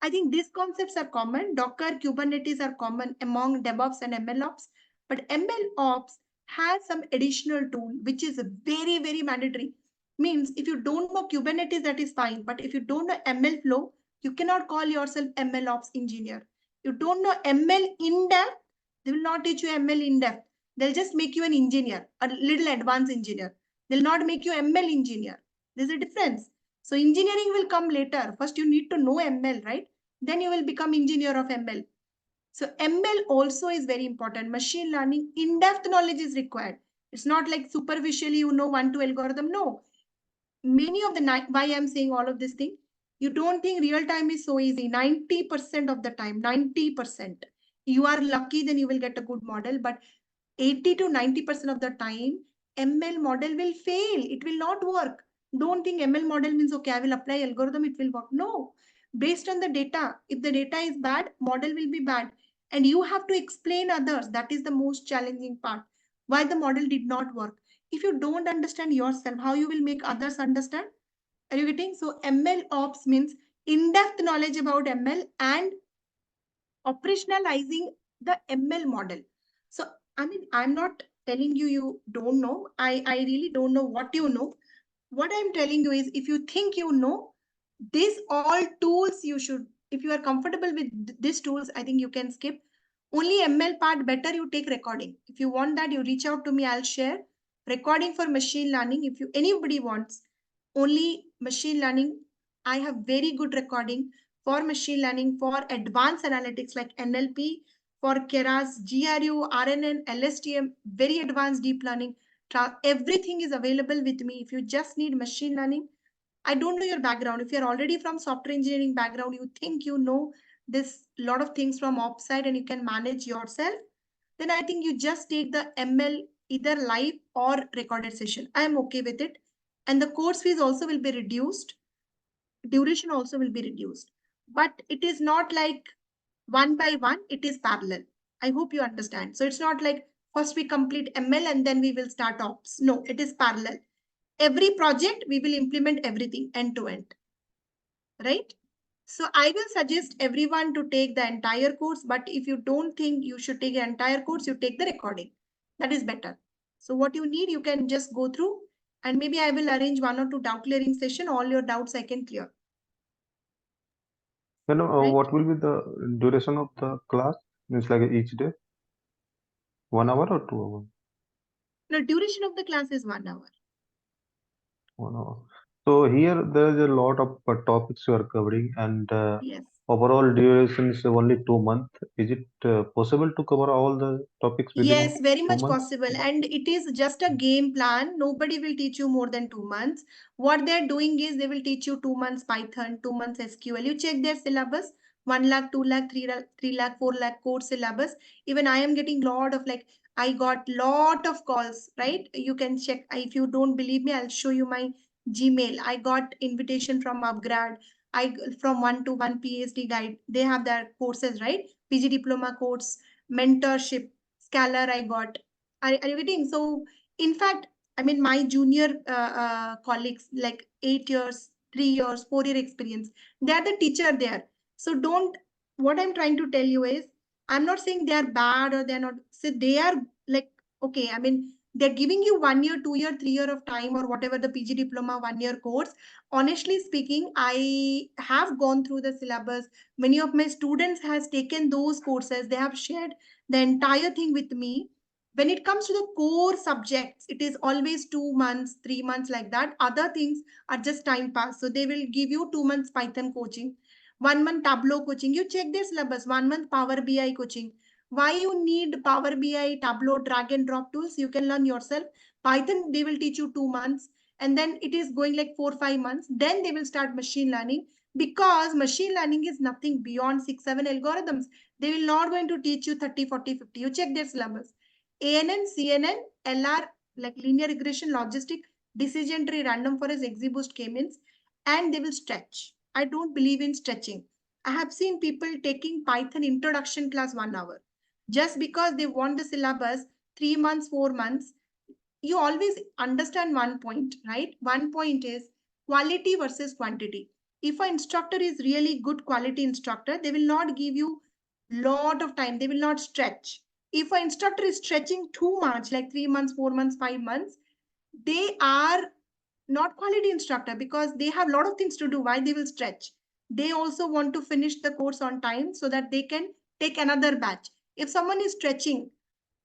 I think these concepts are common. Docker, Kubernetes are common among DevOps and ML ops. But ML ops has some additional tool, which is very, very mandatory. Means if you don't know Kubernetes, that is fine. But if you don't know ML flow, you cannot call yourself ML ops engineer. You don't know ML in depth, they will not teach you ML in depth. They'll just make you an engineer, a little advanced engineer. They'll not make you ML engineer. There's a difference. So engineering will come later. First, you need to know ML, right? Then you will become engineer of ML. So ML also is very important. Machine learning, in-depth knowledge is required. It's not like superficially you know 1-2 algorithm. No. Many of the, why I'm saying all of this thing, you don't think real time is so easy. 90% of the time, 90%. You are lucky, then you will get a good model. But 80 to 90% of the time, ML model will fail. It will not work. Don't think ML model means, okay, I will apply algorithm, it will work. No. Based on the data, if the data is bad, model will be bad. And you have to explain others. That is the most challenging part. Why the model did not work. If you don't understand yourself, how you will make others understand? Are you getting? So ML ops means in-depth knowledge about ML and operationalizing the ML model. So, I mean, I'm not telling you you don't know. I really don't know what you know. What I'm telling you is, if you think you know, these all tools you should, if you are comfortable with these tools, I think you can skip. Only ML part, better you take recording. If you want that, you reach out to me, I'll share. Recording for machine learning, if you anybody wants only machine learning, I have very good recording for machine learning, for advanced analytics like NLP, for Keras, GRU, RNN, LSTM, very advanced deep learning. Everything is available with me. If you just need machine learning, I don't know your background. If you're already from software engineering background, you think you know this lot of things from ops side and you can manage yourself, then I think you just take the ML either live or recorded session. I am okay with it. And the course fees also will be reduced. Duration also will be reduced. But it is not like one by one, it is parallel. I hope you understand. So it's not like first we complete ML and then we will start ops. No, it is parallel. Every project, we will implement everything end to end. Right? So I will suggest everyone to take the entire course, but if you don't think you should take the entire course, you take the recording. That is better. So what you need, you can just go through, and maybe I will arrange 1 or 2 doubt clearing session. All your doubts I can clear. Right? What will be the duration of the class? It's like each day, 1 hour or 2 hours? The duration of the class is 1 hour. 1 hour. So here there is a lot of topics you are covering, and Yes. overall duration is only 2 months. Is it possible to cover all the topics within Yes, very 2 much months? possible. And it is just a game plan. Nobody will teach you more than 2 months. What they're doing is they will teach you 2 months Python, 2 months SQL. You check their syllabus, 1 lakh, 2 lakh, 3 lakh, 4 lakh code syllabus. Even I am getting lot of like, I got lot of calls, right? You can check. If you don't believe me, I'll show you my Gmail. I got invitation from Upgrad. From 1-to-1 PhD guide. They have their courses, right? PG diploma course, mentorship. Scalar I got. Are you getting? So, in fact, I mean, my junior colleagues, like 8 years, 3 years, 4-year experience, they are the teacher there. So, don't, what I'm trying to tell you is, I'm not saying they are bad or they're not. So, they are like, okay, I mean, they're giving you 1 year, 2 year, 3 year of time or whatever the PG diploma 1 year course. Honestly speaking, I have gone through the syllabus. Many of my students has taken those courses. They have shared the entire thing with me. When it comes to the core subjects, it is always 2 months, 3 months like that. Other things are just time pass. So they will give you 2 months Python coaching, 1 month Tableau coaching. You check their syllabus, 1 month Power BI coaching. Why you need Power BI, Tableau, drag and drop tools? You can learn yourself. Python, they will teach you 2 months. And then it is going like 4-5 months. Then they will start machine learning, because machine learning is nothing beyond 6-7 algorithms. They will not going to teach you 30, 40, 50. You check their syllabus. ANN, CNN, LR, like linear regression, logistic, decision tree, random forest, XGBoost came in, and they will stretch. I don't believe in stretching. I have seen people taking Python introduction class 1 hour just because they want the syllabus 3 months, 4 months. You always understand one point, right? One point is quality versus quantity. If an instructor is really good quality instructor, they will not give you lot of time. They will not stretch. If an instructor is stretching too much, like 3 months, 4 months, 5 months, they are not quality instructor, because they have a lot of things to do. Why they will stretch? They also want to finish the course on time so that they can take another batch. If someone is stretching,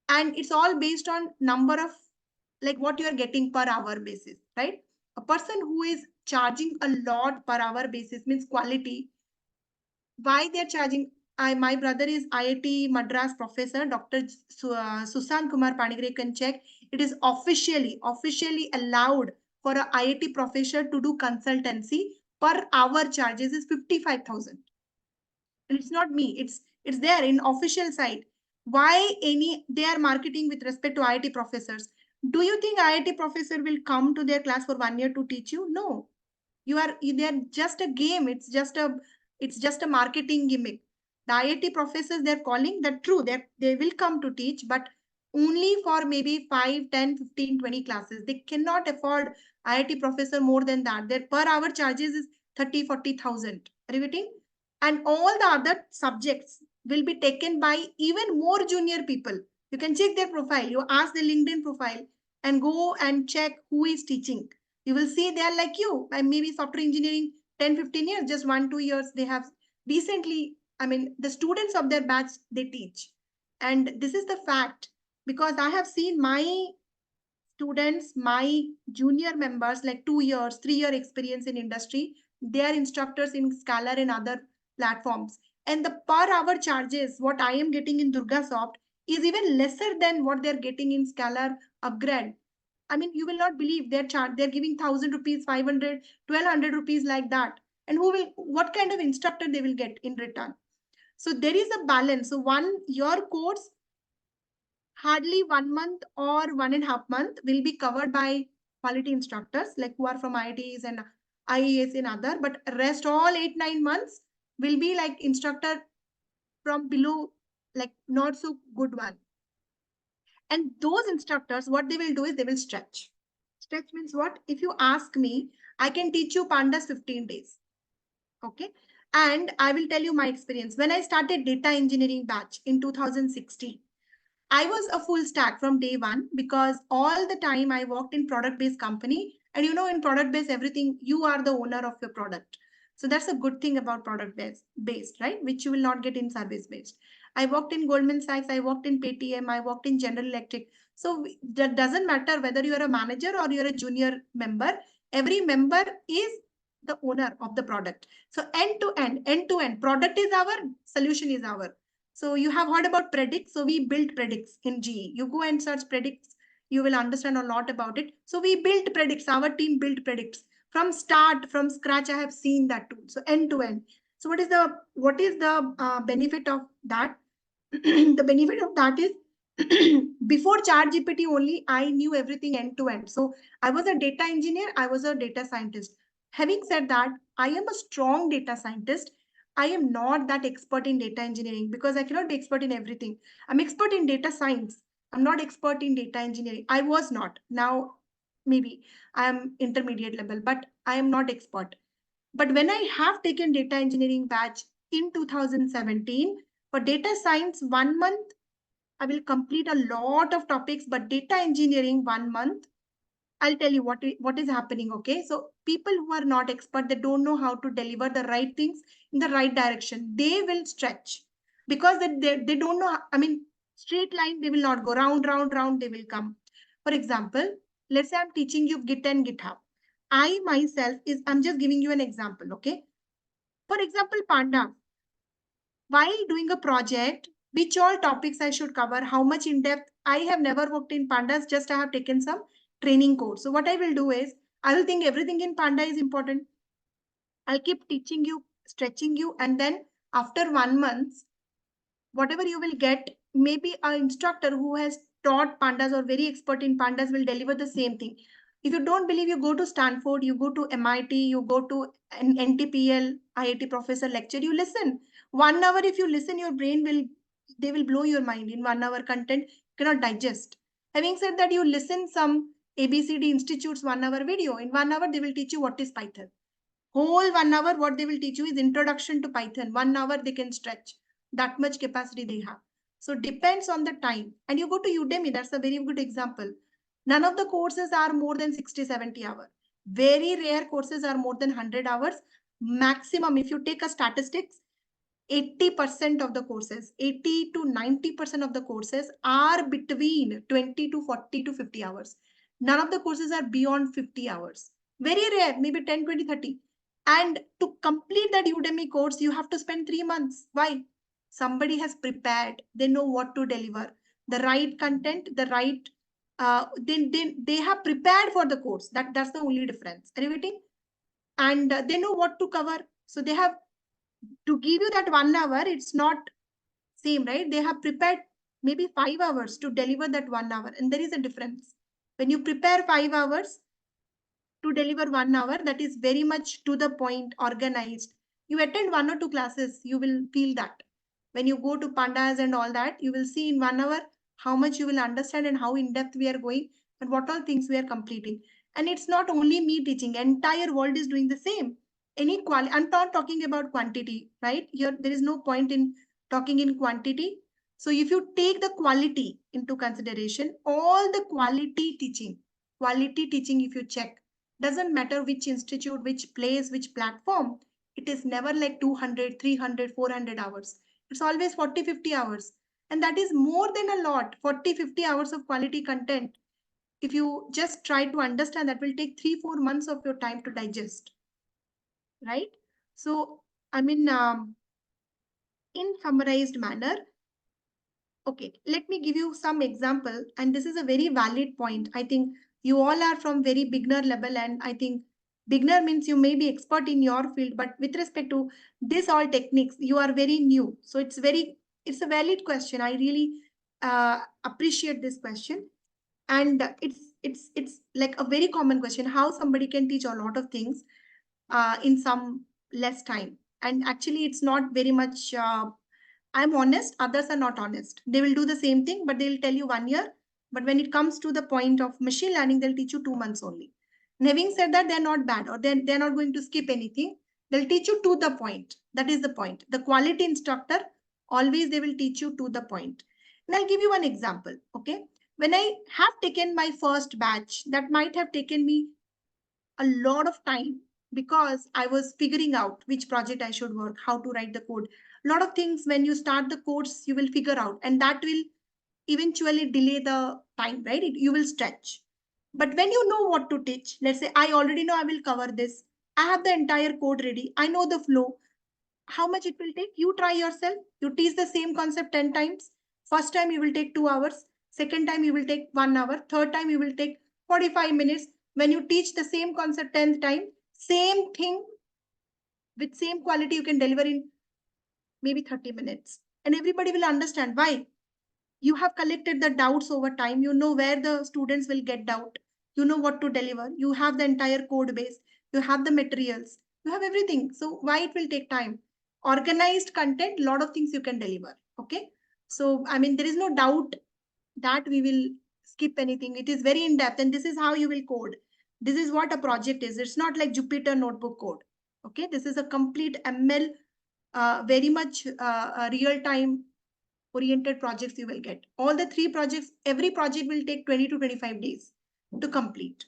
and it's all based on number of, like what you are getting per hour basis, right? A person who is charging a lot per hour basis means quality. Why they're charging? My brother is IIT Madras professor, Dr. Susan Kumar Panigre, can check. It is officially allowed for a IIT professor to do consultancy. Per hour charges is 55,000. And it's not me. It's there in official site. Why they are marketing with respect to IIT professors? Do you think IIT professor will come to their class for 1 year to teach you? No. They're just a game. It's just a marketing gimmick. The IIT professors, they're calling that true. They will come to teach, but only for maybe 5, 10, 15, 20 classes. They cannot afford IIT professor more than that. Their per hour charges is 30, 40,000. Are you getting? And all the other subjects will be taken by even more junior people. You can check their profile. You ask the LinkedIn profile and go and check who is teaching. You will see they are like you, and maybe software engineering 10, 15 years, just 1-2 years. They have recently, the students of their batch, they teach. And this is the fact, because I have seen my students, my junior members, like 2 years, 3 year experience in industry, they are instructors in Scala and other platforms. And the per hour charges, what I am getting in DurgaSoft, is even lesser than what they're getting in Scala upgrade. You will not believe they're giving 1,000 rupees, 500, 1,200 rupees like that. And what kind of instructor they will get in return? So there is a balance. So your course, hardly 1 month or 1.5 month will be covered by quality instructors, like who are from IITs and IES and other, but rest all 8-9 months will be like instructor from below, like not so good one. And those instructors, what they will do is they will stretch. Stretch means what? If you ask me, I can teach you pandas 15 days. Okay. And I will tell you my experience. When I started data engineering batch in 2016, I was a full stack from day one, because all the time I worked in product-based company. And in product-based, everything, you are the owner of your product. So that's a good thing about product-based, right? Which you will not get in service-based. I worked in Goldman Sachs, I worked in Paytm, I worked in General Electric. So that doesn't matter whether you are a manager or you're a junior member. Every member is the owner of the product. So end to end, product is our, solution is our. So you have heard about predicts. So we built predicts in GE. You go and search predicts, you will understand a lot about it. So we built predicts. Our team built predicts from scratch. I have seen that too. So end to end. So what is the benefit of that? The benefit of that is before ChatGPT only, I knew everything end to end. So I was a data engineer. I was a data scientist. Having said that, I am a strong data scientist. I am not that expert in data engineering, because I cannot be expert in everything. I'm expert in data science. I'm not expert in data engineering. I was not. Now, maybe I am intermediate level, but I am not expert. But when I have taken data engineering batch in 2017, for data science 1 month, I will complete a lot of topics, but data engineering 1 month, I'll tell you what is happening. Okay. So people who are not expert, they don't know how to deliver the right things in the right direction. They will stretch because they don't know. Straight line, they will not go round, they will come. For example, let's say I'm teaching you Git and GitHub. I myself I'm just giving you an example, okay? For example, Panda, while doing a project, which all topics I should cover, how much in depth, I have never worked in Pandas, just I have taken some training course. So what I will do is, I will think everything in Panda is important. I'll keep teaching you, stretching you, and then after 1 month, whatever you will get, maybe an instructor who has taught pandas or very expert in pandas will deliver the same thing. If you don't believe, you go to Stanford, you go to MIT, you go to an NTPL, IIT professor lecture, you listen. 1 hour, if you listen, your brain will, they will blow your mind. In 1 hour content, you cannot digest. Having said that, you listen some ABCD Institute's 1 hour video. In 1 hour, they will teach you what is Python. Whole 1 hour, what they will teach you is introduction to Python. 1 hour they can stretch. That much capacity they have. So depends on the time. And you go to Udemy, that's a very good example. None of the courses are more than 60, 70 hours. Very rare courses are more than 100 hours. Maximum, if you take a statistics, 80% of the courses, 80 to 90% of the courses are between 20 to 40 to 50 hours. None of the courses are beyond 50 hours. Very rare, maybe 10, 20, 30. And to complete that Udemy course, you have to spend 3 months. Why? Somebody has prepared. They know what to deliver. The right content, the right, they have prepared for the course. That's the only difference. Are you getting? And they know what to cover. So they have, to give you that 1 hour, it's not same, right? They have prepared maybe 5 hours to deliver that 1 hour. And there is a difference. When you prepare 5 hours, to deliver 1 hour, that is very much to the point, organized. You attend 1 or 2 classes, you will feel that. When you go to pandas and all that, you will see in 1 hour how much you will understand and how in depth we are going and what all things we are completing. And it's not only me teaching, entire world is doing the same. Any quality, I'm not talking about quantity, right? Here there is no point in talking in quantity. So if you take the quality into consideration, all the quality teaching, if you check, doesn't matter which institute, which place, which platform, it is never like 200, 300, 400 hours. It's always 40, 50 hours. And that is more than a lot. 40, 50 hours of quality content. If you just try to understand, that will take 3, 4 months of your time to digest. Right? So, I mean, in summarized manner, okay, let me give you some example. And this is a very valid point. I think you all are from very beginner level, and I think beginner means you may be expert in your field, but with respect to this all techniques, you are very new. So it's a valid question. I really appreciate this question. And it's like a very common question, how somebody can teach a lot of things in some less time. And actually, it's not very much I'm honest, others are not honest. They will do the same thing, but they'll tell you 1 year. But when it comes to the point of machine learning, they'll teach you 2 months only. And having said that, they're not bad, or they're not going to skip anything. They'll teach you to the point. That is the point. The quality instructor, always they will teach you to the point. And I'll give you one example. Okay. When I have taken my first batch, that might have taken me a lot of time because I was figuring out which project I should work, how to write the code. A lot of things when you start the course, you will figure out, and that will eventually delay the time, right? You will stretch. But when you know what to teach, let's say I already know I will cover this, I have the entire code ready, I know the flow, how much it will take? You try yourself. You teach the same concept 10 times. First time you will take 2 hours. Second time you will take 1 hour. Third time you will take 45 minutes. When you teach the same concept 10th time, same thing with same quality you can deliver in maybe 30 minutes. And everybody will understand why. You have collected the doubts over time. You know where the students will get doubt. You know what to deliver. You have the entire code base. You have the materials. You have everything. So why it will take time? Organized content, lot of things you can deliver. Okay. So, I mean, there is no doubt that we will skip anything. It is very in depth, and this is how you will code. This is what a project is. It's not like Jupyter notebook code. Okay. This is a complete ML, very much real time oriented projects you will get. All the 3 projects, every project will take 20 to 25 days to complete,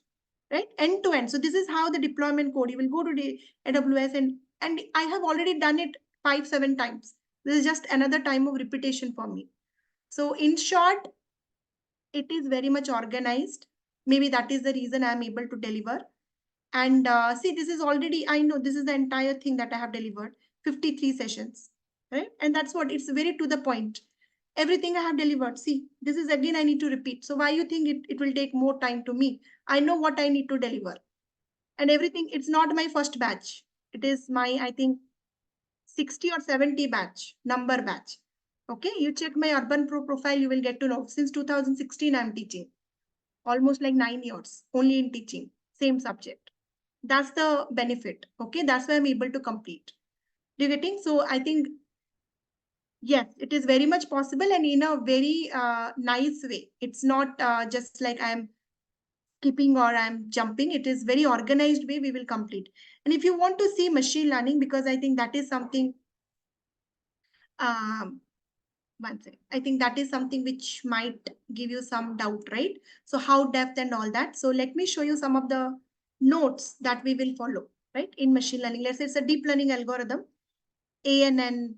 right? End to end. So this is how the deployment code, you will go to the AWS, and I have already done it 5, 7 times. This is just another time of repetition for me. So in short, it is very much organized. Maybe that is the reason I am able to deliver. And see, this is already, I know this is the entire thing that I have delivered, 53 sessions, right? And that's what, it's very to the point. Everything I have delivered. See, this is again, I need to repeat. So why you think it will take more time to me? I know what I need to deliver. And everything, it's not my first batch. It is my, I think, 60 or 70 batch, number batch. Okay, you check my Urban Pro profile, you will get to know. Since 2016, I'm teaching. Almost like 9 years, only in teaching, same subject. That's the benefit. Okay, that's why I'm able to complete. Do you getting? So I think, yes, it is very much possible and in a very nice way. It's not just like I'm skipping or I'm jumping. It is very organized way we will complete. And if you want to see machine learning, because I think that is something, um, one second. I think that is something which might give you some doubt, right? So how depth and all that. So let me show you some of the notes that we will follow, right? In machine learning. Let's say it's a deep learning algorithm, ANN.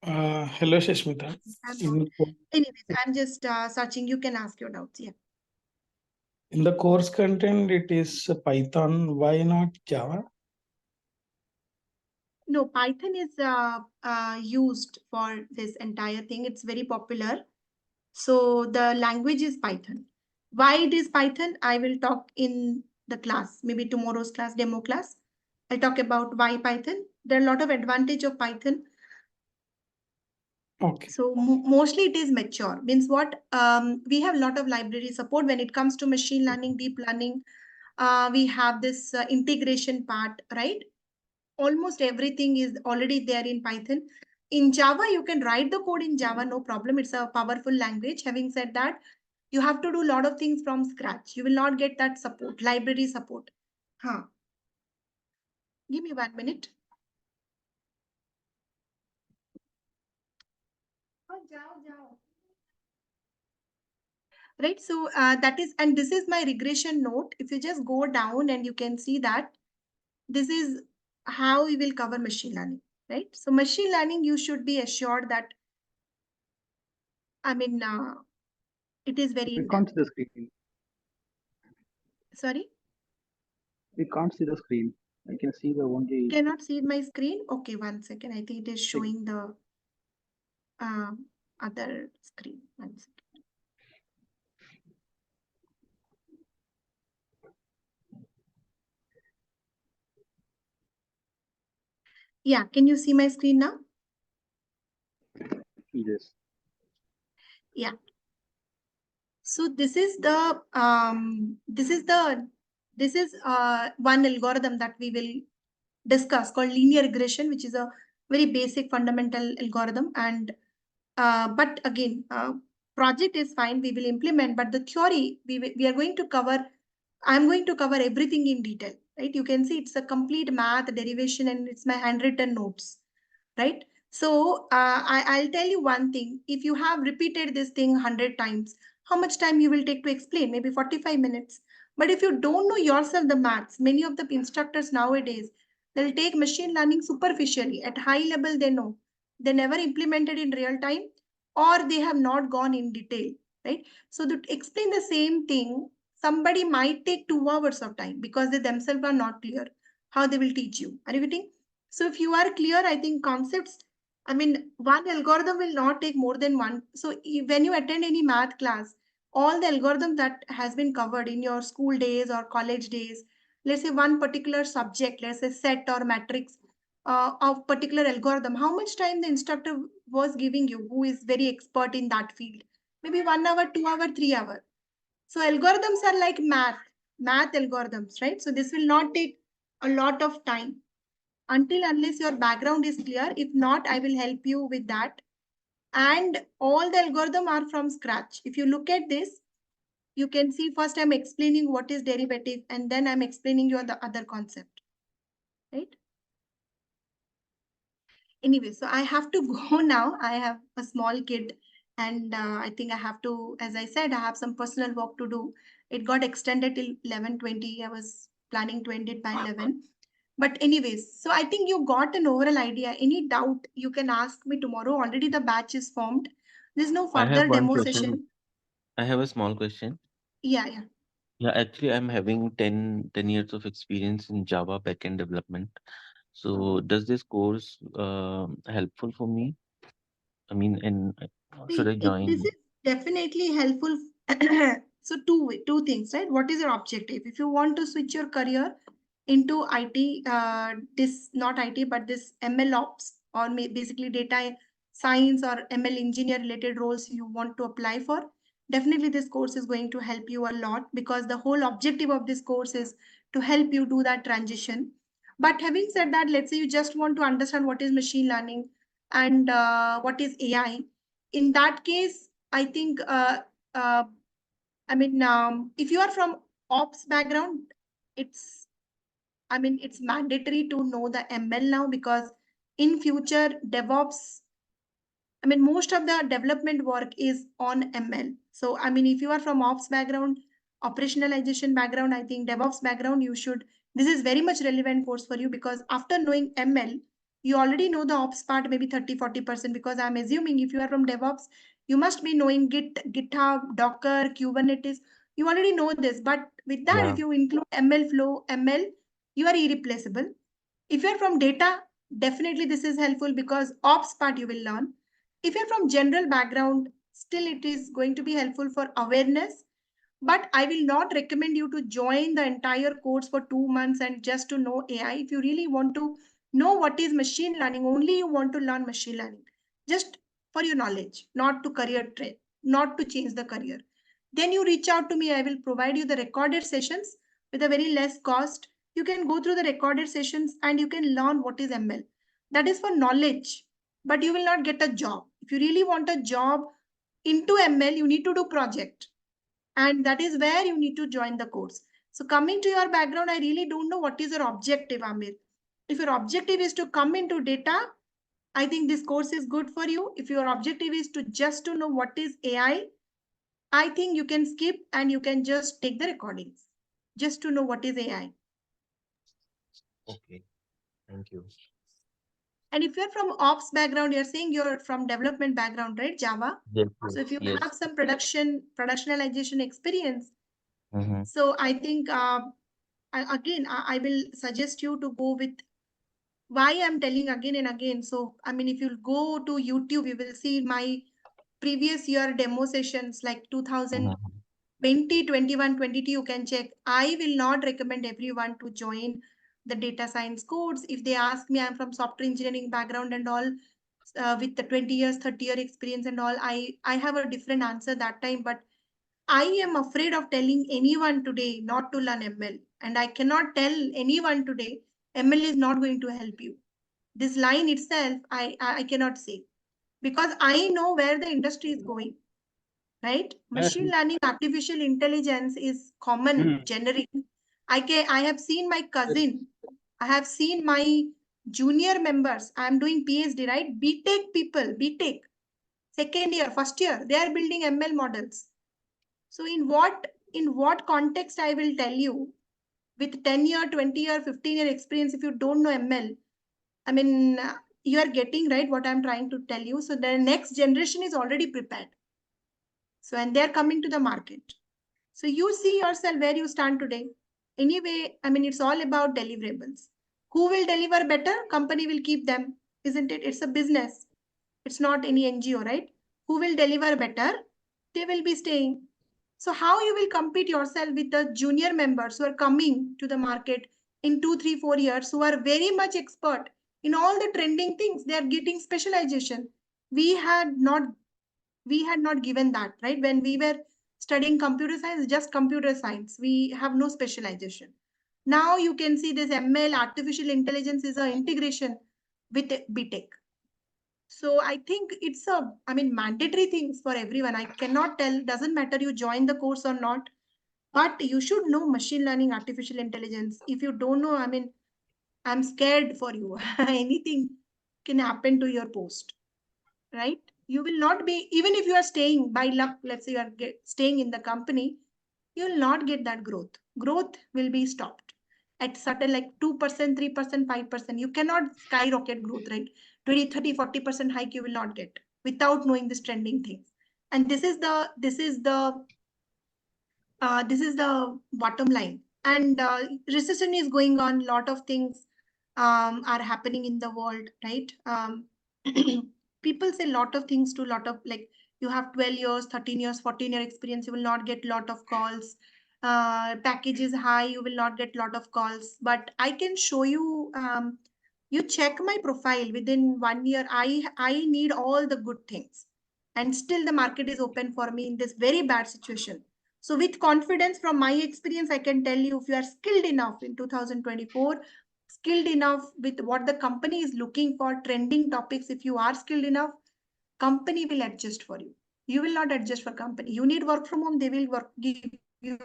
Hello, Sasmitha. Anyways, I'm just searching. You can ask your doubts. Yeah. In the course content, it is Python. Why not Java? No, Python is used for this entire thing. It's very popular. So the language is Python. Why it is Python? I will talk in the class, maybe tomorrow's class, demo class. I'll talk about why Python. There are a lot of advantage of Python. Okay. So mostly it is mature. Means what? We have a lot of library support when it comes to machine learning, deep learning. We have this integration part, right? Almost everything is already there in Python. In Java, you can write the code in Java, no problem. It's a powerful language. Having said that, you have to do a lot of things from scratch. You will not get that support, library support. Huh. Give me 1 minute. Right, so that is, and this is my regression note. If you just go down and you can see that this is how we will cover machine learning, right? So machine learning, you should be assured that, I mean, it is very We in can't depth. see the screen. Sorry? We can't see the screen. I can see the only. Cannot see my screen? Okay, 1 second. I think it is showing the other screen. 1 second. Yeah, can you see my screen now? Yes. Yeah. So this is the one algorithm that we will discuss called linear regression, which is a very basic fundamental algorithm. And but again, project is fine. We will implement, but the theory we are going to cover. I'm going to cover everything in detail, right? You can see it's a complete math derivation and it's my handwritten notes, right? So I'll tell you one thing. If you have repeated this thing 100 times, how much time you will take to explain? Maybe 45 minutes. But if you don't know yourself the maths, many of the instructors nowadays, they'll take machine learning superficially. At high level, they know. They never implemented in real time or they have not gone in detail, right? So to explain the same thing, somebody might take 2 hours of time because they themselves are not clear how they will teach you. Are you getting? So if you are clear, I think concepts, I mean, one algorithm will not take more than one. So when you attend any math class, all the algorithm that has been covered in your school days or college days, let's say one particular subject, let's say set or matrix of particular algorithm, how much time the instructor was giving you, who is very expert in that field? Maybe 1 hour, 2 hour, 3 hour. So algorithms are like math algorithms, right? So this will not take a lot of time until unless your background is clear. If not, I will help you with that. And all the algorithm are from scratch. If you look at this, you can see first I'm explaining what is derivative and then I'm explaining you the other concept, right? Anyway, so I have to go now. I have a small kid and I think I have to, as I said, I have some personal work to do. It got extended till 11:20. I was planning to end it by 11. But anyways, so I think you got an overall idea. Any doubt, you can ask me tomorrow. Already the batch is formed. There's no I have further one demo question. session. I have a small question. Yeah, yeah. Yeah, actually, I'm having 10 years of experience in Java backend development. So does this course helpful for me? I mean, and should I This join? is definitely helpful. So two things, right? What is your objective? If you want to switch your career into IT, this not IT, but this ML ops or basically data science or ML engineer related roles you want to apply for, definitely this course is going to help you a lot because the whole objective of this course is to help you do that transition. But having said that, let's say you just want to understand what is machine learning and what is AI. In that case, I think, uh, if you are from ops background, it's, it's mandatory to know the ML now because in future DevOps, most of the development work is on ML. So, if you are from ops background, operationalization background, I think DevOps background, this is very much relevant course for you because after knowing ML, you already know the ops part, maybe 30-40%, because I'm assuming if you are from DevOps, you must be knowing GitHub, Docker, Kubernetes. You already know this, but with that, Yeah. if you include ML flow, ML, you are irreplaceable. If you're from data, definitely this is helpful because ops part you will learn. If you're from general background, still it is going to be helpful for awareness. But I will not recommend you to join the entire course for 2 months and just to know AI. If you really want to know what is machine learning, only you want to learn machine learning, just for your knowledge, not to career trade, not to change the career. Then you reach out to me. I will provide you the recorded sessions with a very less cost. You can go through the recorded sessions and you can learn what is ML. That is for knowledge, but you will not get a job. If you really want a job into ML, you need to do project. And that is where you need to join the course. So coming to your background, I really don't know what is your objective, Amir. If your objective is to come into data, I think this course is good for you. If your objective is to just to know what is AI, I think you can skip and you can just take the recordings just to know what is AI. Okay. Thank you. And if you're from ops background, you're saying you're from development background, right? Java. Yes. So if you Yes. have some productionalization experience, Mm-hmm. so I think I will suggest you to go with why I'm telling again and again. So if you go to YouTube, you will see my previous year demo sessions like 2020, 21, 22. You can check. I will not recommend everyone to join the data science course. If they ask me, I'm from software engineering background and all, with the 20 years, 30-year experience and all, I have a different answer that time. But I am afraid of telling anyone today not to learn ML. And I cannot tell anyone today ML is not going to help you. This line itself, I cannot say because I know where the industry is going, right? Machine learning, artificial intelligence is common, generic. I have seen my cousin, I have seen my junior members. I am doing PhD, right? BTech people, BTech, second year, first year, they are building ML models. So in what context I will tell you with 10-year, 20-year, 15-year experience, if you don't know ML, you are getting right what I'm trying to tell you. So the next generation is already prepared. So, and they're coming to the market. So you see yourself where you stand today. Anyway, it's all about deliverables. Who will deliver better? Company will keep them, isn't it? It's a business. It's not any NGO, right? Who will deliver better? They will be staying. So how you will compete yourself with the junior members who are coming to the market in 2, 3, 4 years, who are very much expert in all the trending things. They are getting specialization. We had not given that, right? When we were studying computer science, just computer science. We have no specialization. Now you can see this ML, artificial intelligence is an integration with BTech. So I think it's mandatory things for everyone. I cannot tell, doesn't matter you join the course or not, but you should know machine learning, artificial intelligence. If you don't know, I'm scared for you. Anything can happen to your post, right? You will not be, even if you are staying by luck, let's say you are staying in the company, you will not get that growth. Growth will be stopped at certain like 2%, 3%, 5%. You cannot skyrocket growth, right? 20, 30, 40% hike you will not get without knowing this trending things. And this is the bottom line. And recession is going on. Lot of things are happening in the world, right? People say lot of things to lot of like you have 12 years, 13 years, 14-year experience. You will not get lot of calls. Package is high. You will not get lot of calls. But I can show you. You check my profile within 1 year. I need all the good things, and still the market is open for me in this very bad situation. So with confidence from my experience, I can tell you if you are skilled enough in 2024, skilled enough with what the company is looking for, trending topics, if you are skilled enough, company will adjust for you. You will not adjust for company. You need work from home, they will give you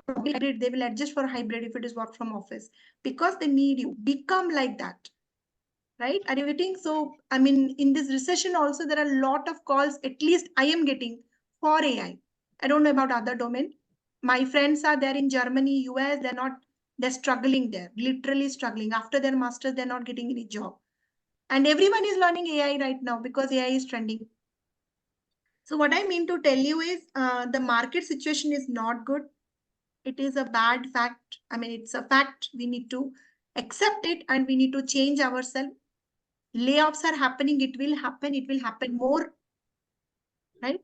hybrid, they will adjust for hybrid if it is work from office because they need you. Become like that. Right? Are you getting? So, I mean, in this recession also, there are a lot of calls, at least I am getting for AI. I don't know about other domain. My friends are there in Germany, US, they're struggling there, literally struggling. After their masters, they're not getting any job. And everyone is learning AI right now because AI is trending. So what I mean to tell you is the market situation is not good. It is a bad fact. I mean, it's a fact. We need to accept it and we need to change ourselves. Layoffs are happening. It will happen more, right?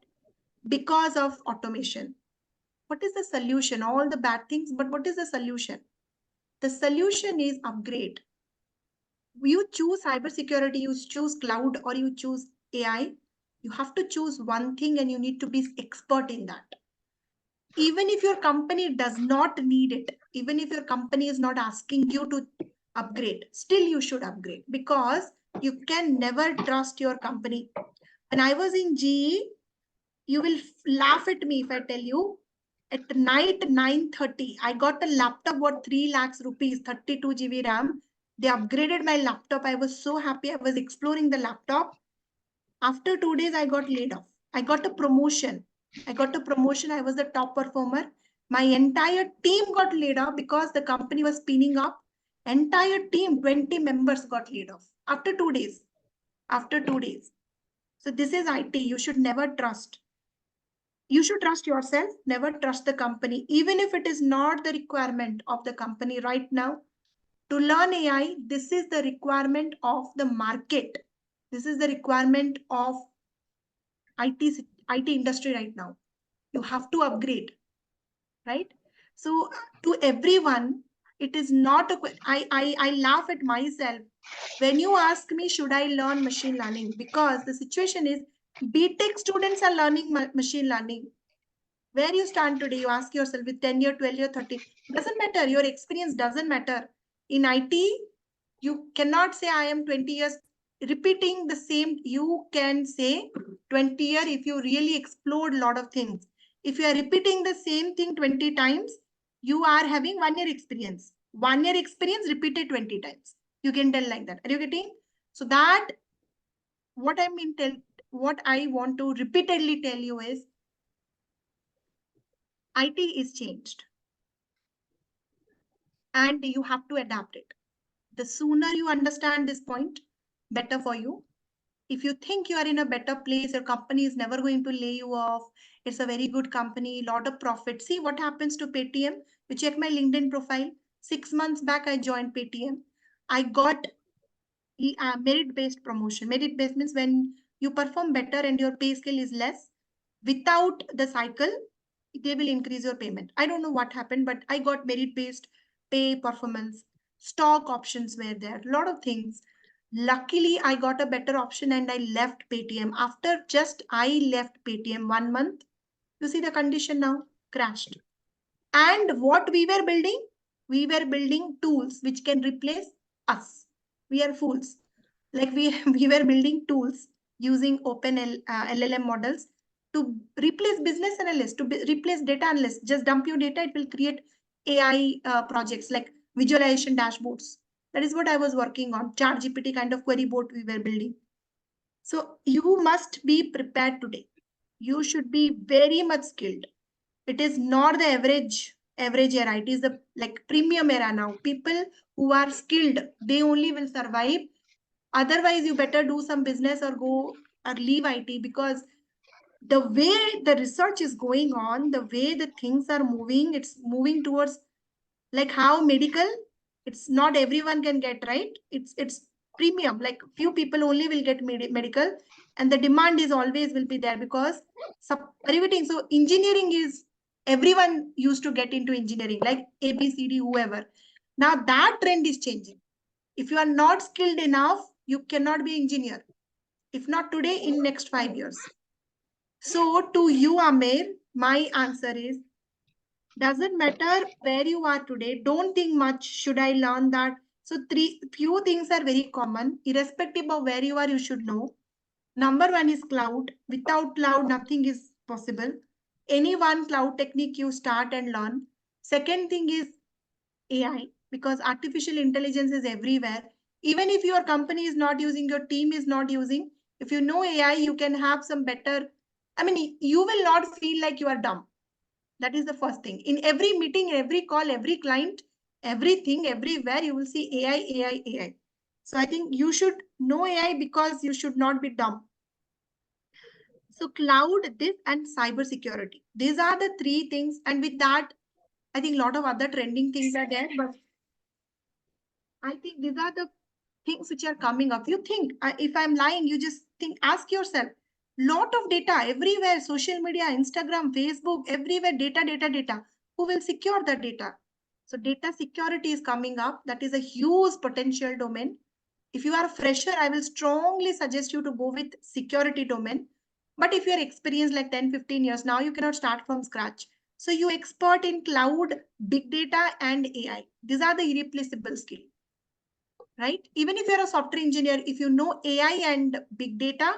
Because of automation. What is the solution? All the bad things, but what is the solution? The solution is upgrade. You choose cybersecurity, you choose cloud, or you choose AI. You have to choose one thing and you need to be expert in that. Even if your company does not need it, even if your company is not asking you to upgrade, still you should upgrade because you can never trust your company. When I was in GE, you will laugh at me if I tell you, at night 9:30, I got a laptop worth 3 lakhs rupees, 32 GB RAM. They upgraded my laptop. I was so happy. I was exploring the laptop. After 2 days, I got laid off. I got a promotion. I was the top performer. My entire team got laid off because the company was spinning up. Entire team, 20 members got laid off after 2 days. After 2 days. So this is IT. You should never trust. You should trust yourself, never trust the company, even if it is not the requirement of the company right now. To learn AI, this is the requirement of the market. This is the requirement of IT industry right now. You have to upgrade, right? So to everyone, it is not a, I laugh at myself when you ask me, should I learn machine learning? Because the situation is BTech students are learning machine learning. Where you stand today, you ask yourself with 10 year, 12 year, 30, doesn't matter. Your experience doesn't matter. In IT, you cannot say I am 20 years repeating the same. You can say 20 year if you really explored a lot of things. If you are repeating the same thing 20 times, you are having 1 year experience. 1 year experience repeated 20 times. You can tell like that. Are you getting? So that what I want to repeatedly tell you is IT is changed. And you have to adapt it. The sooner you understand this point, better for you. If you think you are in a better place, your company is never going to lay you off. It's a very good company, lot of profit. See what happens to Paytm. You check my LinkedIn profile. 6 months back, I joined Paytm. I got merit-based promotion. Merit-based means when you perform better and your pay scale is less, without the cycle, they will increase your payment. I don't know what happened, but I got merit-based pay performance. Stock options were there, a lot of things. Luckily, I got a better option and I left Paytm. After just I left Paytm 1 month, you see the condition now, crashed. And what we were building? We were building tools which can replace us. We are fools. Like we were building tools using open LLM models to replace business analysts, to replace data analysts. Just dump your data, it will create AI projects like visualization dashboards. That is what I was working on. ChatGPT kind of query bot we were building. So you must be prepared today. You should be very much skilled. It is not the average era. It is the like premium era now. People who are skilled, they only will survive. Otherwise, you better do some business or go or leave IT, because the way the research is going on, the way the things are moving, it's moving towards like how medical, it's not everyone can get, right? It's premium, like few people only will get medical, and the demand is always will be there because everything. So engineering is, everyone used to get into engineering, like ABCD, whoever. Now that trend is changing. If you are not skilled enough, you cannot be engineer. If not today, in next 5 years. So to you, Amir, my answer is, doesn't matter where you are today. Don't think much. Should I learn that? So few things are very common. Irrespective of where you are, you should know. Number one is cloud. Without cloud, nothing is possible. Any one cloud technique you start and learn. Second thing is AI, because artificial intelligence is everywhere. Even if your company is not using, your team is not using, if you know AI, you can have some better, I mean, you will not feel like you are dumb. That is the first thing. In every meeting, every call, every client, everything, everywhere, you will see AI, AI, AI. So I think you should know AI because you should not be dumb. So cloud, this, and cyber security. These are the three things. And with that, I think a lot of other trending things are there, but I think these are the things which are coming up. You think, if I'm lying, you just think, ask yourself, lot of data everywhere, social media, Instagram, Facebook, everywhere, data. Who will secure the data? So data security is coming up. That is a huge potential domain. If you are a fresher, I will strongly suggest you to go with security domain. But if you are experienced like 10, 15 years, now you cannot start from scratch. So you expert in cloud, big data, and AI. These are the irreplaceable skills. Right? Even if you're a software engineer, if you know AI and big data,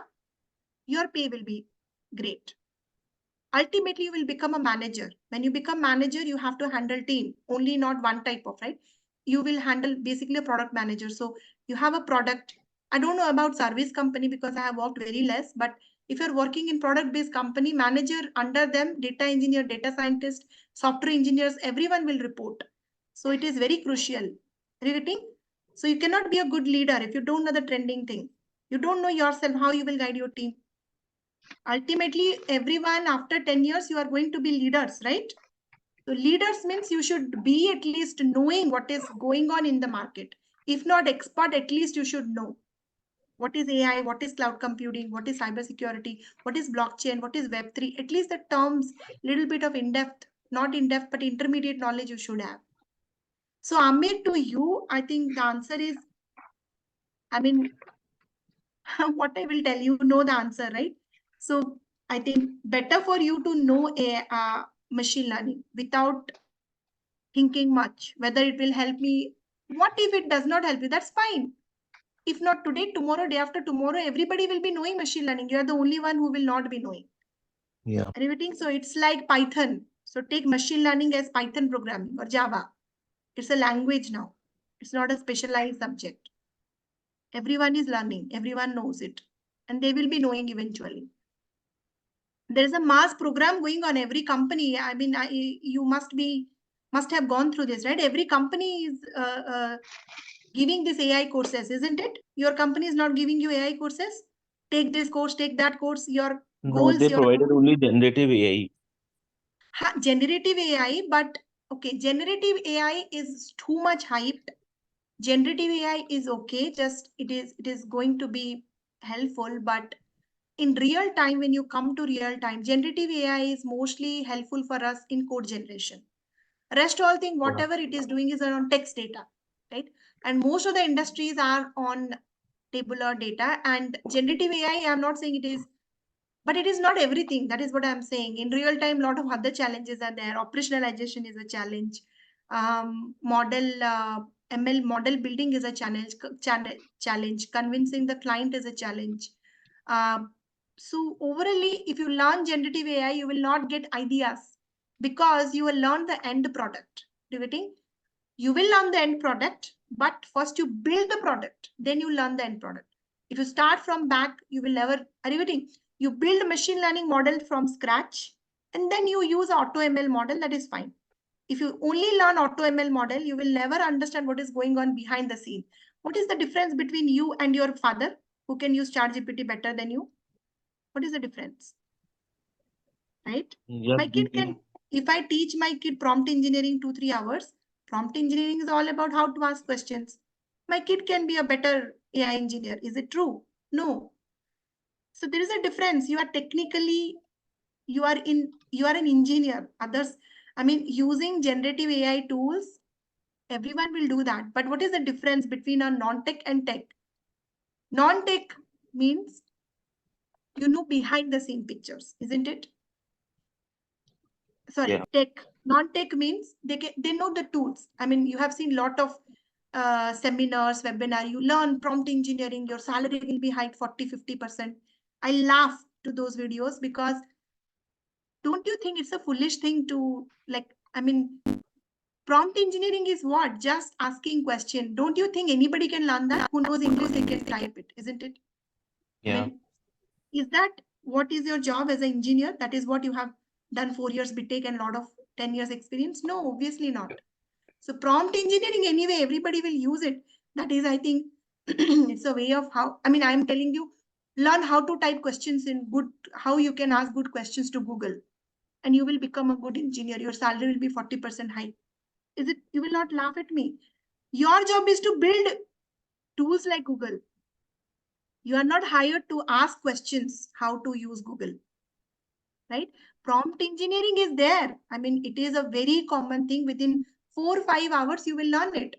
your pay will be great. Ultimately, you will become a manager. When you become manager, you have to handle team, only not one type of, right? You will handle basically a product manager. So you have a product. I don't know about service company because I have worked very less, but if you're working in product-based company, manager under them, data engineer, data scientist, software engineers, everyone will report. So it is very crucial. Are you getting? So you cannot be a good leader if you don't know the trending thing. You don't know yourself, how you will guide your team. Ultimately, everyone after 10 years, you are going to be leaders, right? So leaders means you should be at least knowing what is going on in the market. If not expert, at least you should know. What is AI? What is cloud computing? What is cybersecurity? What is blockchain? What is Web3? At least the terms, little bit of in-depth, not in-depth, but intermediate knowledge you should have. So Amir, to you, I think the answer is, I mean, what I will tell you, know the answer, right? So I think better for you to know a machine learning without thinking much, whether it will help me. What if it does not help you? That's fine. If not today, tomorrow, day after tomorrow, everybody will be knowing machine learning. You are the only one who will not be knowing. Yeah. Everything. So it's like Python. So take machine learning as Python programming or Java. It's a language now. It's not a specialized subject. Everyone is learning. Everyone knows it. And they will be knowing eventually. There's a mass program going on every company. I mean, you must have gone through this, right? Every company is giving this AI courses, isn't it? Your company is not giving you AI courses. Take this course, take that course. Your No, goals. they Your provided only generative AI. generative AI, but okay, generative AI is too much hyped. Generative AI is okay. Just it is going to be helpful, but in real time, when you come to real time, generative AI is mostly helpful for us in code generation. Rest all thing, whatever it is doing is around text data, right? And most of the industries are on tabular data, and generative AI, I'm not saying it is, but it is not everything. That is what I'm saying. In real time, a lot of other challenges are there. Operationalization is a challenge. ML model building is a challenge. Convincing the client is a challenge. So overall, if you learn generative AI, you will not get ideas because you will learn the end product. Do you getting? You will learn the end product, but first you build the product, then you learn the end product. If you start from back, you will never, are you getting? You build a machine learning model from scratch, And then you use AutoML model, that is fine. If you only learn AutoML model, you will never understand what is going on behind the scene. What is the difference between you and your father who can use ChatGPT better than you? What is the difference? Right? Yeah, My kid can, if I teach my kid prompt engineering 2-3 hours, prompt engineering is all about how to ask questions. My kid can be a better AI engineer. Is it true? No. So there is a difference. You are technically, you are an engineer. Others, I mean, using generative AI tools, everyone will do that. But what is the difference between a non-tech and tech? Non-tech means you know behind the scene pictures, isn't it? Sorry, Yeah. tech. Non-tech means they know the tools. I mean, you have seen a lot of seminars, webinar, you learn prompt engineering, your salary will be hiked 40-50%. I laugh to those videos because don't you think it's a foolish thing to prompt engineering is what? Just asking question. Don't you think anybody can learn that? Who knows English, they can type it, isn't it? Yeah. I mean, is that what is your job as an engineer? That is what you have done 4 years BTech and a lot of 10 years experience? No, obviously not. So prompt engineering anyway, everybody will use it. That is, I think, it's a way of how, I mean, I'm telling you, learn how to type questions in good, how you can ask good questions to Google and you will become a good engineer. Your salary will be 40% high. Is it, you will not laugh at me. Your job is to build tools like Google. You are not hired to ask questions how to use Google, right? Prompt engineering is there. I mean, it is a very common thing. Within 4 or 5 hours, you will learn it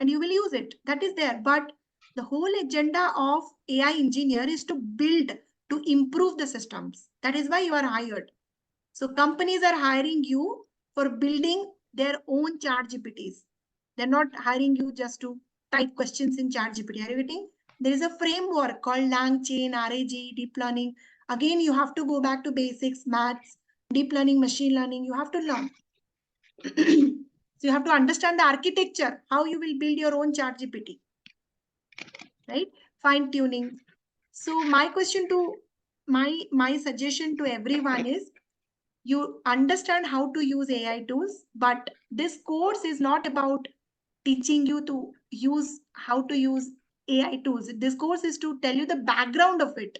and you will use it. That is there. But the whole agenda of AI engineer is to build, to improve the systems. That is why you are hired. So companies are hiring you for building their own ChatGPTs. They're not hiring you just to type questions in ChatGPT. Are you getting? There is a framework called LangChain, RAG, deep learning. Again, you have to go back to basics, maths, deep learning, machine learning. You have to learn. So you have to understand the architecture, how you will build your own ChatGPT, right? Fine tuning. So my question to my suggestion to everyone is you understand how to use AI tools, but this course is not about teaching you to use how to use AI tools. This course is to tell you the background of it,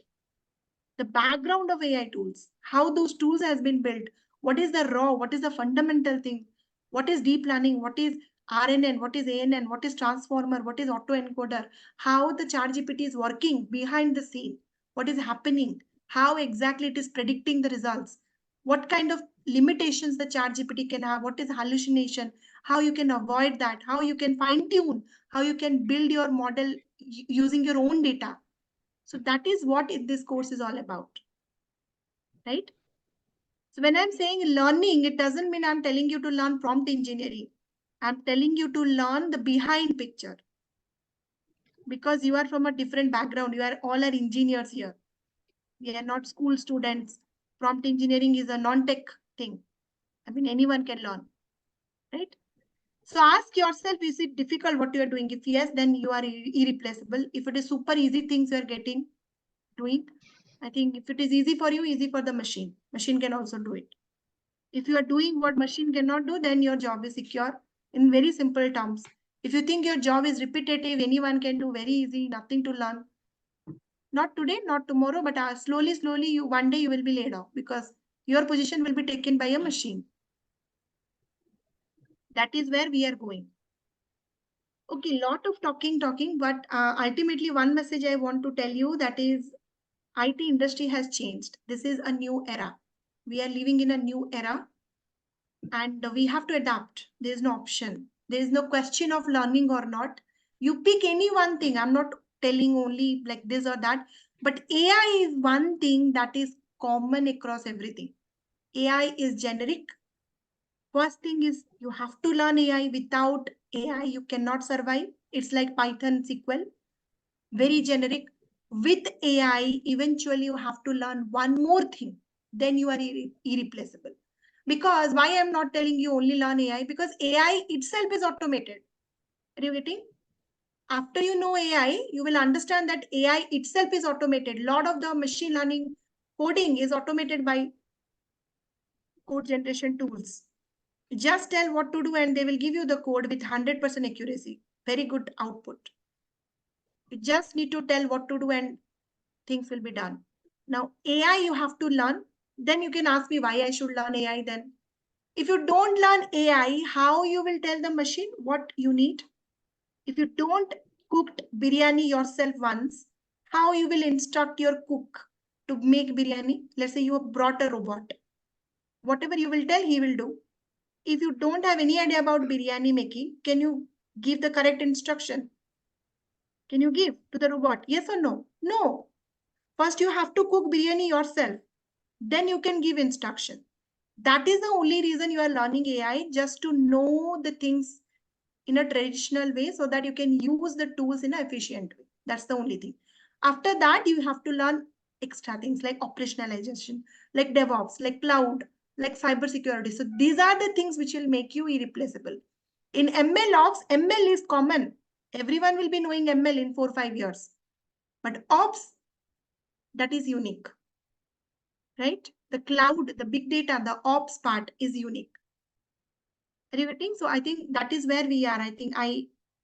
the background of AI tools, how those tools has been built, what is the raw, what is the fundamental thing, what is deep learning, what is RNN, what is ANN, what is transformer, what is autoencoder, how the ChatGPT is working behind the scene, what is happening, how exactly it is predicting the results, what kind of limitations the ChatGPT can have, what is hallucination, how you can avoid that, how you can fine tune, how you can build your model using your own data. So that is what this course is all about, right? So when I'm saying learning, it doesn't mean I'm telling you to learn prompt engineering. I'm telling you to learn the behind picture because you are from a different background. You are all are engineers here. We are not school students. Prompt engineering is a non-tech thing. I mean, anyone can learn, right? So ask yourself, is it difficult what you are doing? If yes, then you are irreplaceable. If it is super easy things you are doing, I think if it is easy for you, easy for the machine. Machine can also do it. If you are doing what machine cannot do, then your job is secure in very simple terms. If you think your job is repetitive, anyone can do very easy, nothing to learn. Not today, not tomorrow, but slowly, you one day you will be laid off because your position will be taken by a machine. That is where we are going. Okay, lot of talking, but ultimately one message I want to tell you, that is IT industry has changed. This is a new era. We are living in a new era and we have to adapt. There is no option. There is no question of learning or not. You pick any one thing. I'm not telling only like this or that, but AI is one thing that is common across everything. AI is generic. First thing is you have to learn AI. Without AI, you cannot survive. It's like Python SQL, very generic. With AI, eventually you have to learn one more thing. Then you are irreplaceable. Because why I'm not telling you only learn AI? Because AI itself is automated. Are you getting? After you know AI, you will understand that AI itself is automated. A lot of the machine learning coding is automated by code generation tools. You just tell what to do and they will give you the code with 100% accuracy. Very good output. You just need to tell what to do and things will be done. Now, AI you have to learn. Then you can ask me why I should learn AI then. If you don't learn AI, how you will tell the machine what you need? If you don't cooked biryani yourself once, how you will instruct your cook to make biryani? Let's say you have brought a robot. Whatever you will tell, he will do. If you don't have any idea about biryani making, can you give the correct instruction? Can you give to the robot? Yes or no? No. First, you have to cook biryani yourself. Then you can give instruction. That is the only reason you are learning AI, just to know the things in a traditional way so that you can use the tools in an efficient way. That's the only thing. After that, you have to learn extra things like operationalization, like DevOps, like cloud, like cybersecurity. So these are the things which will make you irreplaceable. In ML ops, ML is common. Everyone will be knowing ML in 4 or 5 years. But ops, that is unique. Right? The cloud, the big data, the ops part is unique. Are you getting? So I think that is where we are. I think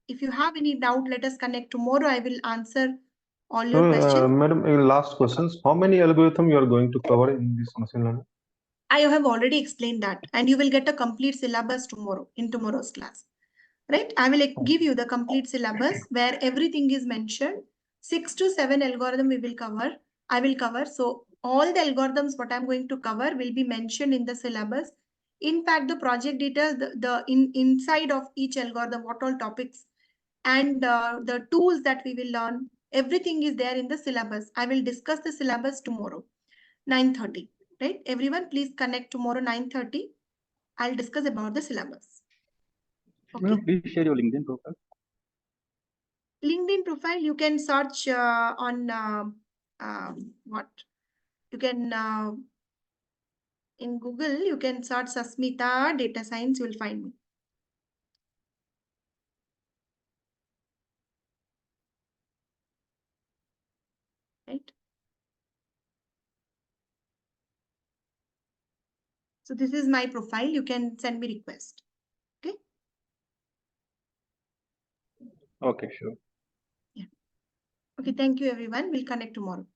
if you have any doubt, let us connect tomorrow. I will answer all your questions. Madam, last questions. How many algorithm you are going to cover in this machine learning? I have already explained that, and you will get a complete syllabus tomorrow in tomorrow's class. Right? I will give you the complete syllabus where everything is mentioned. 6 to 7 algorithm we will cover. I will cover. So all the algorithms what I'm going to cover will be mentioned in the syllabus. In fact, the project details, inside of each algorithm, what all topics and the tools that we will learn, everything is there in the syllabus. I will discuss the syllabus tomorrow, 9:30. Right? Everyone, please connect tomorrow 9:30. I'll discuss about the syllabus. Okay. Please share your LinkedIn profile. LinkedIn profile, you can search on what? You can in Google, you can search Sasmitha Data Science, you will find me. Right? So this is my profile. You can send me request. Okay. Okay, sure. Yeah. Okay. Thank you, everyone. We'll connect tomorrow.